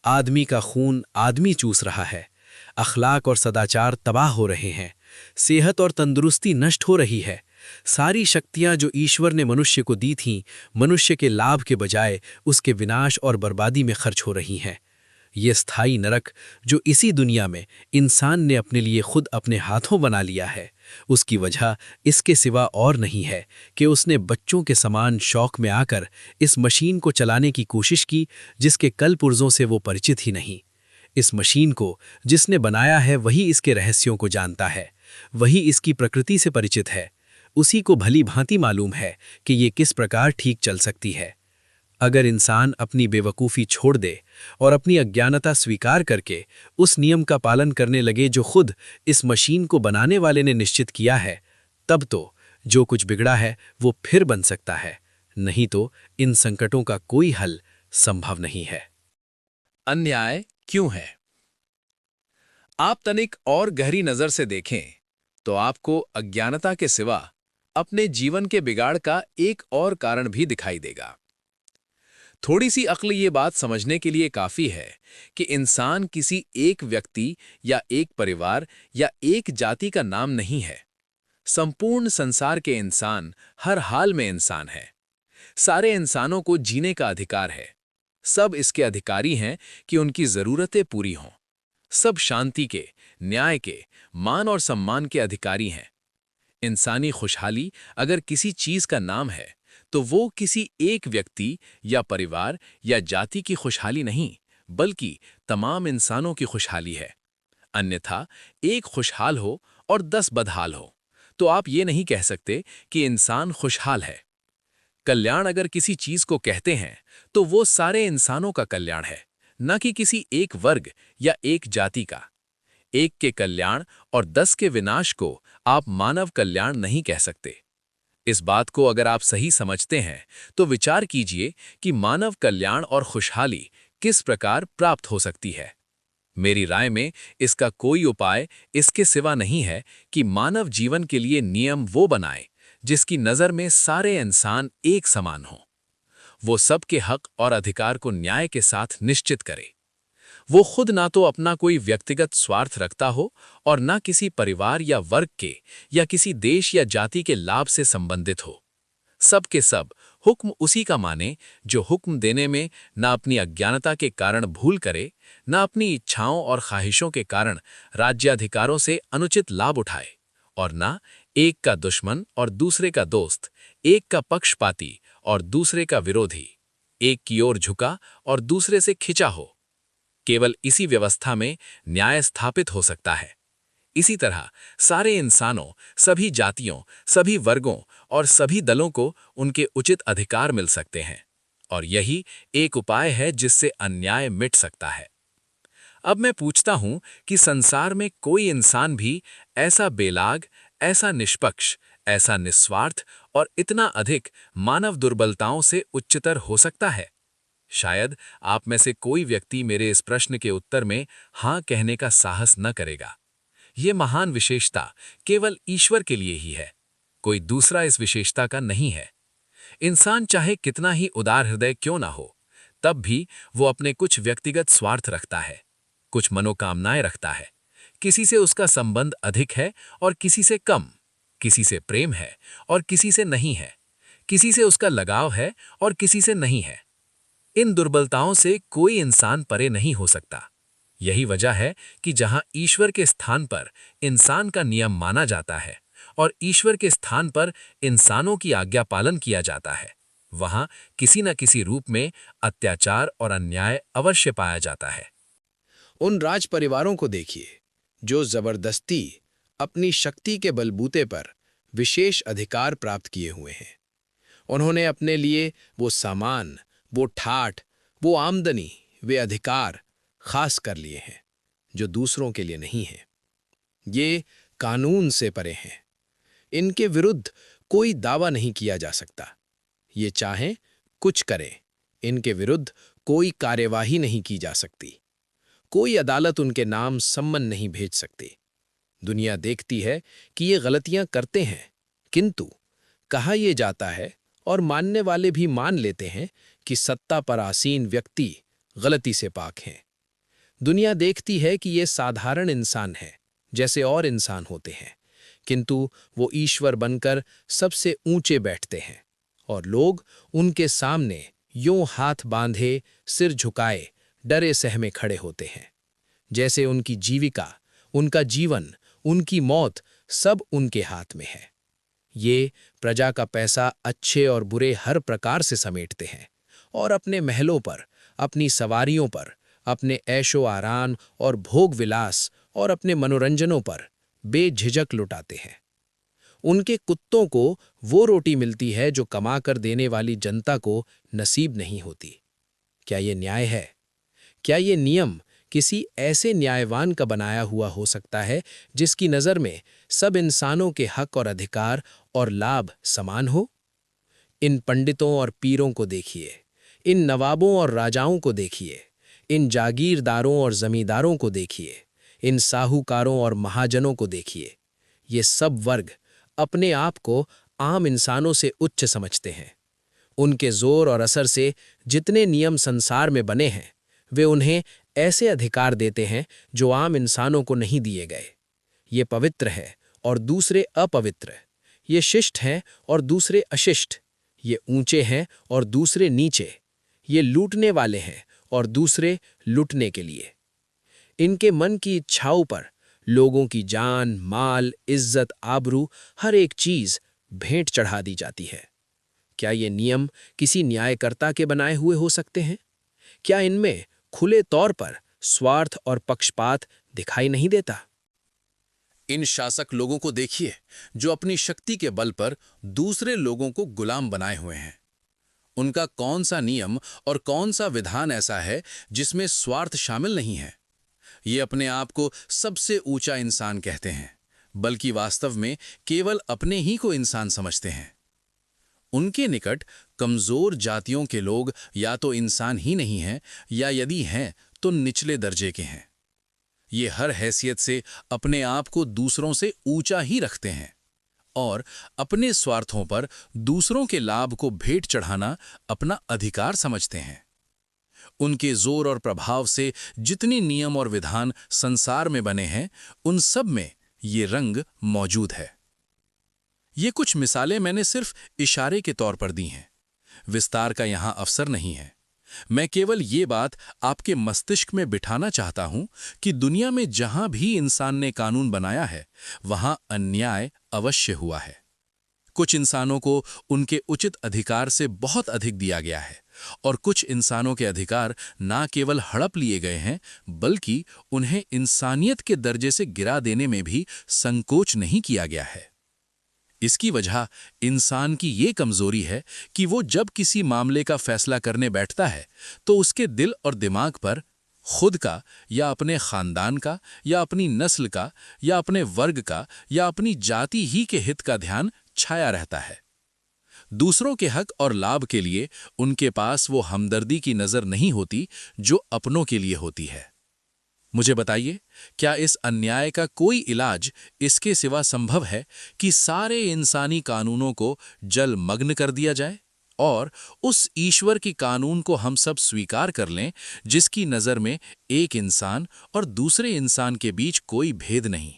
आदमी का खून आदमी चूस रहा है, अखलाक और सदाचार तबाह हो रहे हैं, सेहत और तंदुरुस्ती नष्ट हो रही है। सारी शक्तियां जो ईश्वर ने मनुष्य को दी थीं, मनुष्य के लाभ के बजाय उसके विनाश और बर्बादी में खर्च हो रही हैं। ये स्थायी नरक जो इसी दुनिया में इंसान ने अपने लिए खुद अपने हाथों बना लिया है, उसकी वजह इसके सिवा और नहीं है कि उसने बच्चों के समान शौक में आकर इस मशीन को चलाने की कोशिश की जिसके कल पुर्जों से वो परिचित ही नहीं। इस मशीन को जिसने बनाया है वही इसके रहस्यों को जानता है, वही इसकी प्रकृति से परिचित है, उसी को भली भांति मालूम है कि ये किस प्रकार ठीक चल सकती है। अगर इंसान अपनी बेवकूफ़ी छोड़ दे और अपनी अज्ञानता स्वीकार करके उस नियम का पालन करने लगे जो खुद इस मशीन को बनाने वाले ने निश्चित किया है, तब तो जो कुछ बिगड़ा है वो फिर बन सकता है, नहीं तो इन संकटों का कोई हल संभव नहीं है। अन्याय क्यों है? आप तनिक और गहरी नजर से देखें तो आपको अज्ञानता के सिवा अपने जीवन के बिगाड़ का एक और कारण भी दिखाई देगा। थोड़ी सी अक्ल ये बात समझने के लिए काफी है कि इंसान किसी एक व्यक्ति या एक परिवार या एक जाति का नाम नहीं है। संपूर्ण संसार के इंसान हर हाल में इंसान है। सारे इंसानों को जीने का अधिकार है। सब इसके अधिकारी हैं कि उनकी जरूरतें पूरी हों। सब शांति के, न्याय के, मान और सम्मान के अधिकारी हैं। इंसानी खुशहाली अगर किसी चीज का नाम है तो वो किसी एक व्यक्ति या परिवार या जाति की खुशहाली नहीं, बल्कि तमाम इंसानों की खुशहाली है। अन्यथा एक खुशहाल हो और 10 बदहाल हो तो आप ये नहीं कह सकते कि इंसान खुशहाल है। कल्याण अगर किसी चीज को कहते हैं तो वो सारे इंसानों का कल्याण है, न कि किसी एक वर्ग या एक जाति का। एक के कल्याण और 10 के विनाश को आप मानव कल्याण नहीं कह सकते। इस बात को अगर आप सही समझते हैं तो विचार कीजिए कि मानव कल्याण और खुशहाली किस प्रकार प्राप्त हो सकती है। मेरी राय में इसका कोई उपाय इसके सिवा नहीं है कि मानव जीवन के लिए नियम वो बनाए जिसकी नज़र में सारे इंसान एक समान हों। वो सबके हक और अधिकार को न्याय के साथ निश्चित करे। वो खुद ना तो अपना कोई व्यक्तिगत स्वार्थ रखता हो और ना किसी परिवार या वर्ग के या किसी देश या जाति के लाभ से संबंधित हो। सब के सब हुक्म उसी का माने जो हुक्म देने में ना अपनी अज्ञानता के कारण भूल करे, ना अपनी इच्छाओं और ख्वाहिशों के कारण राज्याधिकारों से अनुचित लाभ उठाए, और ना एक का दुश्मन और दूसरे का दोस्त, एक का पक्षपाती और दूसरे का विरोधी, एक की ओर झुका और दूसरे से खिंचा हो। केवल इसी व्यवस्था में न्याय स्थापित हो सकता है। इसी तरह सारे इंसानों, सभी जातियों, सभी वर्गों और सभी दलों को उनके उचित अधिकार मिल सकते हैं, और यही एक उपाय है जिससे अन्याय मिट सकता है। अब मैं पूछता हूं कि संसार में कोई इंसान भी ऐसा बेलाग, ऐसा निष्पक्ष, ऐसा निस्वार्थ और इतना अधिक मानव दुर्बलताओं से उच्चतर हो सकता है? शायद आप में से कोई व्यक्ति मेरे इस प्रश्न के उत्तर में हां कहने का साहस न करेगा। यह महान विशेषता केवल ईश्वर के लिए ही है, कोई दूसरा इस विशेषता का नहीं है। इंसान चाहे कितना ही उदार हृदय क्यों ना हो, तब भी वो अपने कुछ व्यक्तिगत स्वार्थ रखता है, कुछ मनोकामनाएं रखता है। किसी से उसका संबंध अधिक है और किसी से कम, किसी से प्रेम है और किसी से नहीं है, किसी से उसका लगाव है और किसी से नहीं है। इन दुर्बलताओं से कोई इंसान परे नहीं हो सकता। यही वजह है कि जहां ईश्वर के स्थान पर इंसान का नियम माना जाता है और ईश्वर के स्थान पर इंसानों की आज्ञा पालन किया जाता है, वहां किसी न किसी रूप में अत्याचार और अन्याय अवश्य पाया जाता है। उन राज परिवारों को देखिए जो जबरदस्ती अपनी शक्ति के बलबूते पर विशेष अधिकार प्राप्त किए हुए हैं। उन्होंने अपने लिए वो सामान, वो ठाठ, वो आमदनी, वे अधिकार खास कर लिए हैं जो दूसरों के लिए नहीं हैं। ये कानून से परे हैं। इनके विरुद्ध कोई दावा नहीं किया जा सकता। ये चाहें कुछ करें, इनके विरुद्ध कोई कार्यवाही नहीं की जा सकती। कोई अदालत उनके नाम सम्मन नहीं भेज सकती। दुनिया देखती है कि ये गलतियां करते हैं, किंतु कहा यह जाता है और मानने वाले भी मान लेते हैं कि सत्ता पर आसीन व्यक्ति गलती से पाक हैं। दुनिया देखती है कि ये साधारण इंसान हैं, जैसे और इंसान होते हैं, किंतु वो ईश्वर बनकर सबसे ऊंचे बैठते हैं और लोग उनके सामने यूं हाथ बांधे, सिर झुकाए, डरे सहमे खड़े होते हैं, जैसे उनकी जीविका, उनका जीवन, उनकी मौत सब उनके हाथ में है। ये प्रजा का पैसा अच्छे और बुरे हर प्रकार से समेटते हैं और अपने महलों पर, अपनी सवारियों पर, अपने ऐशो आराम और भोग विलास और अपने मनोरंजनों पर बेझिझक लुटाते हैं। उनके कुत्तों को वो रोटी मिलती है जो कमाकर देने वाली जनता को नसीब नहीं होती। क्या ये न्याय है? क्या ये नियम किसी ऐसे न्यायवान का बनाया हुआ हो सकता है जिसकी नज़र में सब इंसानों के हक और अधिकार और लाभ समान हो? इन पंडितों और पीरों को देखिए, इन नवाबों और राजाओं को देखिए, इन जागीरदारों और जमींदारों को देखिए, इन साहूकारों और महाजनों को देखिए। ये सब वर्ग अपने आप को आम इंसानों से उच्च समझते हैं। उनके जोर और असर से जितने नियम संसार में बने हैं, वे उन्हें ऐसे अधिकार देते हैं जो आम इंसानों को नहीं दिए गए। ये पवित्र है और दूसरे अपवित्र, ये शिष्ट हैं और दूसरे अशिष्ट, ये ऊंचे हैं और दूसरे नीचे, ये लूटने वाले हैं और दूसरे लूटने के लिए। इनके मन की इच्छाओं पर लोगों की जान, माल, इज्जत, आबरू, हर एक चीज भेंट चढ़ा दी जाती है। क्या ये नियम किसी न्यायकर्ता के बनाए हुए हो सकते हैं? क्या इनमें खुले तौर पर स्वार्थ और पक्षपात दिखाई नहीं देता? इन शासक लोगों को देखिए जो अपनी शक्ति के बल पर दूसरे लोगों को गुलाम बनाए हुए हैं। उनका कौन सा नियम और कौन सा विधान ऐसा है जिसमें स्वार्थ शामिल नहीं है? ये अपने आप को सबसे ऊंचा इंसान कहते हैं, बल्कि वास्तव में केवल अपने ही को इंसान समझते हैं। उनके निकट कमज़ोर जातियों के लोग या तो इंसान ही नहीं हैं या यदि हैं तो निचले दर्जे के हैं। ये हर हैसियत से अपने आप को दूसरों से ऊंचा ही रखते हैं और अपने स्वार्थों पर दूसरों के लाभ को भेंट चढ़ाना अपना अधिकार समझते हैं। उनके जोर और प्रभाव से जितने नियम और विधान संसार में बने हैं, उन सब में ये रंग मौजूद है। ये कुछ मिसालें मैंने सिर्फ इशारे के तौर पर दी हैं। विस्तार का यहां अवसर नहीं है। मैं केवल ये बात आपके मस्तिष्क में बिठाना चाहता हूं कि दुनिया में जहां भी इंसान ने कानून बनाया है, वहां अन्याय अवश्य हुआ है। कुछ इंसानों को उनके उचित अधिकार से बहुत अधिक दिया गया है और कुछ इंसानों के अधिकार ना केवल हड़प लिए गए हैं, बल्कि उन्हें इंसानियत के दर्जे से गिरा देने में भी संकोच नहीं किया गया है। इसकी वजह इंसान की ये कमजोरी है कि वो जब किसी मामले का फैसला करने बैठता है तो उसके दिल और दिमाग पर खुद का या अपने खानदान का या अपनी नस्ल का या अपने वर्ग का या अपनी जाति ही के हित का ध्यान छाया रहता है। दूसरों के हक और लाभ के लिए उनके पास वो हमदर्दी की नजर नहीं होती जो अपनों के लिए होती है। मुझे बताइए, क्या इस अन्याय का कोई इलाज इसके सिवा संभव है कि सारे इंसानी कानूनों को जलमग्न कर दिया जाए और उस ईश्वर की कानून को हम सब स्वीकार कर लें जिसकी नज़र में एक इंसान और दूसरे इंसान के बीच कोई भेद नहीं?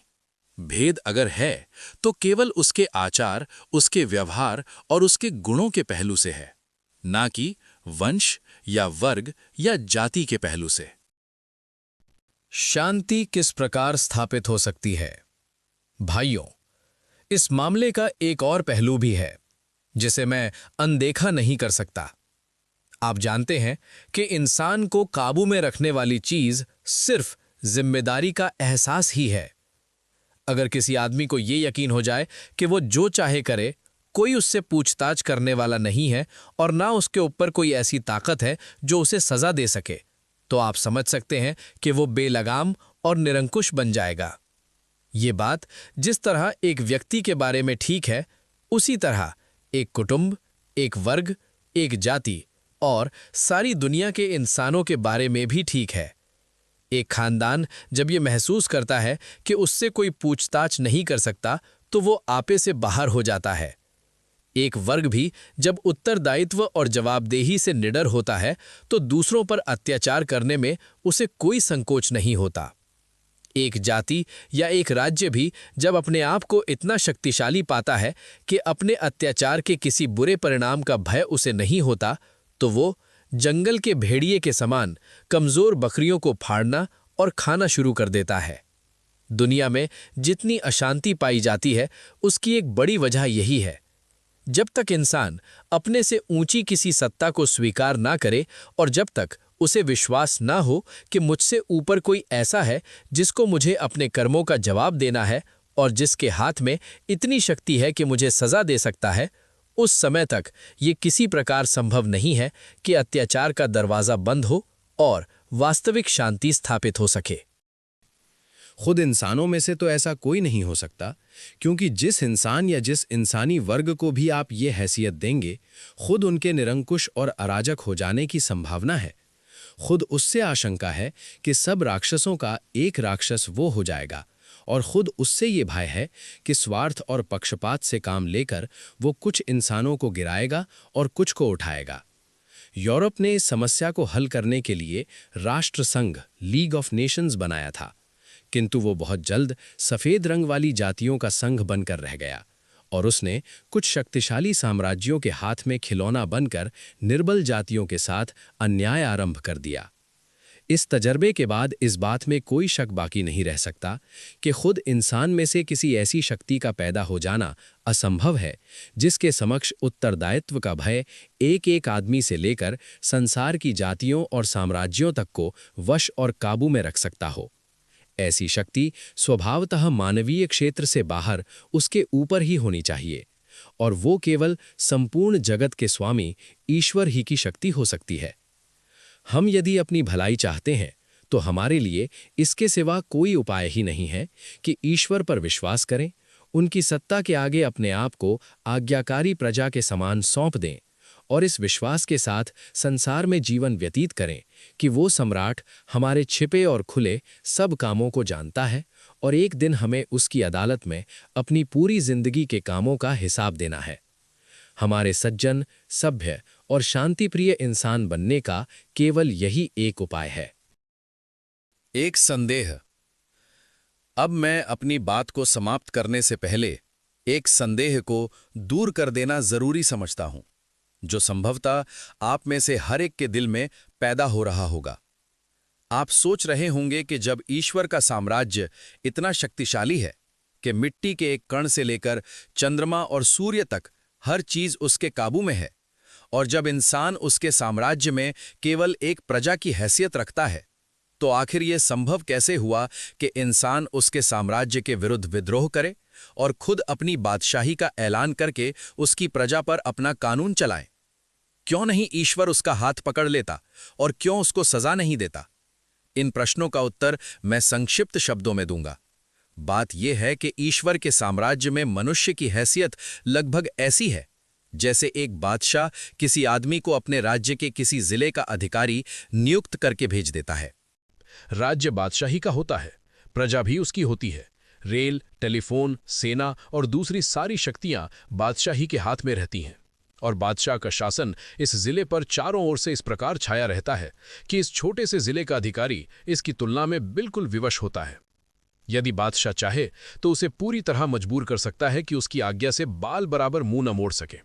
भेद अगर है तो केवल उसके आचार, उसके व्यवहार और उसके गुणों के पहलू से है, ना कि वंश या वर्ग या जाति के पहलू से। शांति किस प्रकार स्थापित हो सकती है? भाइयों, इस मामले का एक और पहलू भी है जिसे मैं अनदेखा नहीं कर सकता। आप जानते हैं कि इंसान को काबू में रखने वाली चीज सिर्फ जिम्मेदारी का एहसास ही है। अगर किसी आदमी को यह यकीन हो जाए कि वो जो चाहे करे, कोई उससे पूछताछ करने वाला नहीं है और ना उसके ऊपर कोई ऐसी ताकत है जो उसे सजा दे सके, तो आप समझ सकते हैं कि वो बेलगाम और निरंकुश बन जाएगा। ये बात जिस तरह एक व्यक्ति के बारे में ठीक है, उसी तरह एक कुटुंब, एक वर्ग, एक जाति और सारी दुनिया के इंसानों के बारे में भी ठीक है। एक खानदान जब ये महसूस करता है कि उससे कोई पूछताछ नहीं कर सकता, तो वो आपे से बाहर हो जाता है। एक वर्ग भी जब उत्तरदायित्व और जवाबदेही से निडर होता है, तो दूसरों पर अत्याचार करने में उसे कोई संकोच नहीं होता। एक जाति या एक राज्य भी जब अपने आप को इतना शक्तिशाली पाता है कि अपने अत्याचार के किसी बुरे परिणाम का भय उसे नहीं होता, तो वो जंगल के भेड़िए के समान कमजोर बकरियों को फाड़ना और खाना शुरू कर देता है। दुनिया में जितनी अशांति पाई जाती है, उसकी एक बड़ी वजह यही है। जब तक इंसान अपने से ऊंची किसी सत्ता को स्वीकार ना करे और जब तक उसे विश्वास ना हो कि मुझसे ऊपर कोई ऐसा है जिसको मुझे अपने कर्मों का जवाब देना है और जिसके हाथ में इतनी शक्ति है कि मुझे सजा दे सकता है, उस समय तक ये किसी प्रकार संभव नहीं है कि अत्याचार का दरवाजा बंद हो और वास्तविक शांति स्थापित हो सके। खुद इंसानों में से तो ऐसा कोई नहीं हो सकता, क्योंकि जिस इंसान या जिस इंसानी वर्ग को भी आप ये हैसियत देंगे, खुद उनके निरंकुश और अराजक हो जाने की संभावना है। खुद उससे आशंका है कि सब राक्षसों का एक राक्षस वो हो जाएगा और खुद उससे ये भय है कि स्वार्थ और पक्षपात से काम लेकर वो कुछ इंसानों को गिराएगा और कुछ को उठाएगा। यूरोप ने इस समस्या को हल करने के लिए राष्ट्र संघ, लीग ऑफ नेशंस बनाया था, किंतु वो बहुत जल्द सफेद रंग वाली जातियों का संघ बनकर रह गया और उसने कुछ शक्तिशाली साम्राज्यों के हाथ में खिलौना बनकर निर्बल जातियों के साथ अन्याय आरंभ कर दिया। इस तजर्बे के बाद इस बात में कोई शक बाकी नहीं रह सकता कि खुद इंसान में से किसी ऐसी शक्ति का पैदा हो जाना असंभव है जिसके समक्ष उत्तरदायित्व का भय एक एक आदमी से लेकर संसार की जातियों और साम्राज्यों तक को वश और काबू में रख सकता हो। ऐसी शक्ति स्वभावतः मानवीय क्षेत्र से बाहर उसके ऊपर ही होनी चाहिए और वो केवल संपूर्ण जगत के स्वामी ईश्वर ही की शक्ति हो सकती है। हम यदि अपनी भलाई चाहते हैं तो हमारे लिए इसके सिवा कोई उपाय ही नहीं है कि ईश्वर पर विश्वास करें, उनकी सत्ता के आगे अपने आप को आज्ञाकारी प्रजा के समान सौंप दें और इस विश्वास के साथ संसार में जीवन व्यतीत करें कि वो सम्राट हमारे छिपे और खुले सब कामों को जानता है और एक दिन हमें उसकी अदालत में अपनी पूरी जिंदगी के कामों का हिसाब देना है। हमारे सज्जन, सभ्य और शांतिप्रिय इंसान बनने का केवल यही एक उपाय है। एक संदेह। अब मैं अपनी बात को समाप्त करने से पहले एक संदेह को दूर कर देना जरूरी समझता हूं, जो संभवतः आप में से हर एक के दिल में पैदा हो रहा होगा। आप सोच रहे होंगे कि जब ईश्वर का साम्राज्य इतना शक्तिशाली है कि मिट्टी के एक कण से लेकर चंद्रमा और सूर्य तक हर चीज उसके काबू में है, और जब इंसान उसके साम्राज्य में केवल एक प्रजा की हैसियत रखता है, तो आखिर ये संभव कैसे हुआ कि इंसान उसके साम्राज्य के विरुद्ध विद्रोह करे और खुद अपनी बादशाही का ऐलान करके उसकी प्रजा पर अपना कानून चलाए? क्यों नहीं ईश्वर उसका हाथ पकड़ लेता और क्यों उसको सजा नहीं देता? इन प्रश्नों का उत्तर मैं संक्षिप्त शब्दों में दूंगा। बात यह है कि ईश्वर के साम्राज्य में मनुष्य की हैसियत लगभग ऐसी है जैसे एक बादशाह किसी आदमी को अपने राज्य के किसी जिले का अधिकारी नियुक्त करके भेज देता है। राज्य बादशाही का होता है, प्रजा भी उसकी होती है। रेल, टेलीफोन, सेना और दूसरी सारी शक्तियां बादशाही के हाथ में रहती हैं, और बादशाह का शासन इस जिले पर चारों ओर से इस प्रकार छाया रहता है कि इस छोटे से जिले का अधिकारी इसकी तुलना में बिल्कुल विवश होता है। यदि बादशाह चाहे तो उसे पूरी तरह मजबूर कर सकता है कि उसकी आज्ञा से बाल बराबर मुंह न मोड़ सके,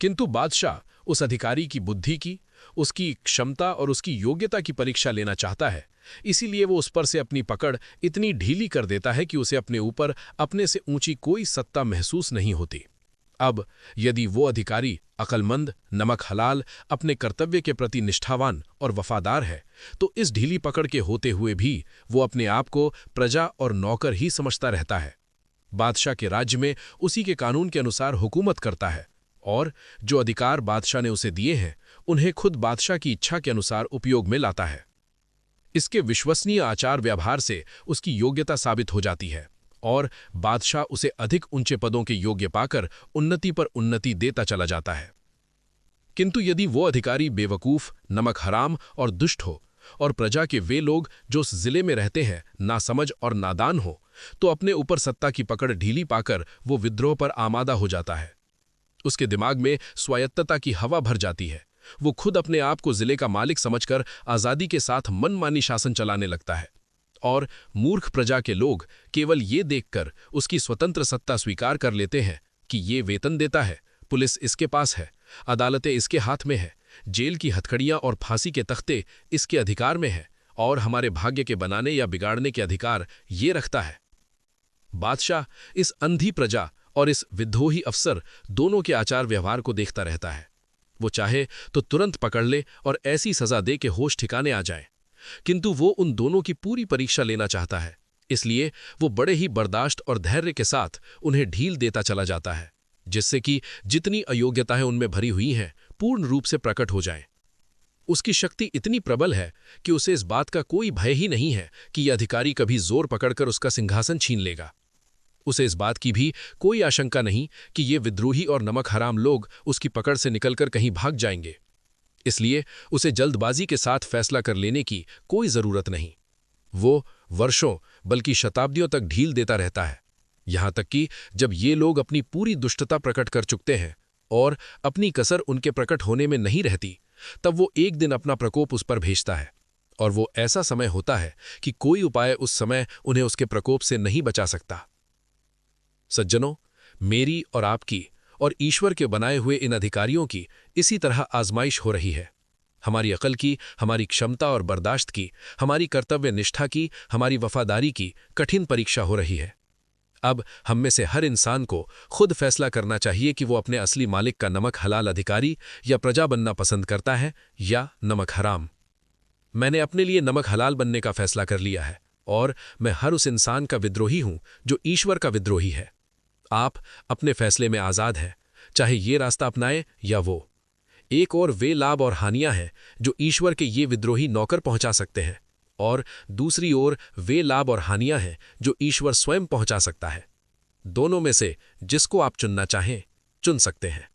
किंतु बादशाह उस अधिकारी की बुद्धि की, उसकी क्षमता और उसकी योग्यता की परीक्षा लेना चाहता है। इसीलिए वो उस पर से अपनी पकड़ इतनी ढीली कर देता है कि उसे अपने ऊपर अपने से ऊंची कोई सत्ता महसूस नहीं होती। अब यदि वो अधिकारी अक्लमंद, नमक हलाल, अपने कर्तव्य के प्रति निष्ठावान और वफादार है, तो इस ढीली पकड़ के होते हुए भी वो अपने आप को प्रजा और नौकर ही समझता रहता है। बादशाह के राज्य में उसी के कानून के अनुसार हुकूमत करता है, और जो अधिकार बादशाह ने उसे दिए हैं उन्हें खुद बादशाह की इच्छा के अनुसार उपयोग में लाता है। इसके विश्वसनीय आचार व्यवहार से उसकी योग्यता साबित हो जाती है, और बादशाह उसे अधिक ऊंचे पदों के योग्य पाकर उन्नति पर उन्नति देता चला जाता है। किंतु यदि वो अधिकारी बेवकूफ, नमक हराम और दुष्ट हो, और प्रजा के वे लोग जो उस जिले में रहते हैं नासमझ और नादान हो, तो अपने ऊपर सत्ता की पकड़ ढीली पाकर वो विद्रोह पर आमादा हो जाता है। उसके दिमाग में स्वायत्तता की हवा भर जाती है। वो खुद अपने आप को जिले का मालिक समझकर आज़ादी के साथ मनमानी शासन चलाने लगता है, और मूर्ख प्रजा के लोग केवल ये देखकर उसकी स्वतंत्र सत्ता स्वीकार कर लेते हैं कि ये वेतन देता है, पुलिस इसके पास है, अदालतें इसके हाथ में है, जेल की हथकड़ियां और फांसी के तख्ते इसके अधिकार में है, और हमारे भाग्य के बनाने या बिगाड़ने के अधिकार ये रखता है। बादशाह इस अंधी प्रजा और इस विद्रोही अफसर दोनों के आचार व्यवहार को देखता रहता है। वो चाहे तो तुरंत पकड़ ले और ऐसी सजा दे के होश ठिकाने आ जाए, किंतु वो उन दोनों की पूरी परीक्षा लेना चाहता है। इसलिए वो बड़े ही बर्दाश्त और धैर्य के साथ उन्हें ढील देता चला जाता है, जिससे कि जितनी अयोग्यताएं उनमें भरी हुई हैं पूर्ण रूप से प्रकट हो जाएं। उसकी शक्ति इतनी प्रबल है कि उसे इस बात का कोई भय ही नहीं है कि यह अधिकारी कभी जोर पकड़कर उसका सिंहासन छीन लेगा। उसे इस बात की भी कोई आशंका नहीं कि ये विद्रोही और नमक हराम लोग उसकी पकड़ से निकलकर कहीं भाग जाएंगे। इसलिए उसे जल्दबाजी के साथ फैसला कर लेने की कोई जरूरत नहीं। वो वर्षों बल्कि शताब्दियों तक ढील देता रहता है, यहां तक कि जब ये लोग अपनी पूरी दुष्टता प्रकट कर चुकते हैं और अपनी कसर उनके प्रकट होने में नहीं रहती, तब वो एक दिन अपना प्रकोप उस पर भेजता है, और वो ऐसा समय होता है कि कोई उपाय उस समय उन्हें उसके प्रकोप से नहीं बचा सकता। सज्जनों, मेरी और आपकी और ईश्वर के बनाए हुए इन अधिकारियों की इसी तरह आजमाइश हो रही है। हमारी अकल की, हमारी क्षमता और बर्दाश्त की, हमारी कर्तव्य निष्ठा की, हमारी वफादारी की कठिन परीक्षा हो रही है। अब हम में से हर इंसान को खुद फैसला करना चाहिए कि वो अपने असली मालिक का नमक हलाल अधिकारी या प्रजा बनना पसंद करता है या नमक हराम। मैंने अपने लिए नमक हलाल बनने का फैसला कर लिया है, और मैं हर उस इंसान का विद्रोही हूं जो ईश्वर का विद्रोही है। आप अपने फैसले में आज़ाद हैं, चाहे ये रास्ता अपनाएं या वो। एक और वे लाभ और हानियां हैं जो ईश्वर के ये विद्रोही नौकर पहुंचा सकते हैं, और दूसरी ओर वे लाभ और हानियां हैं जो ईश्वर स्वयं पहुंचा सकता है। दोनों में से जिसको आप चुनना चाहें, चुन सकते हैं।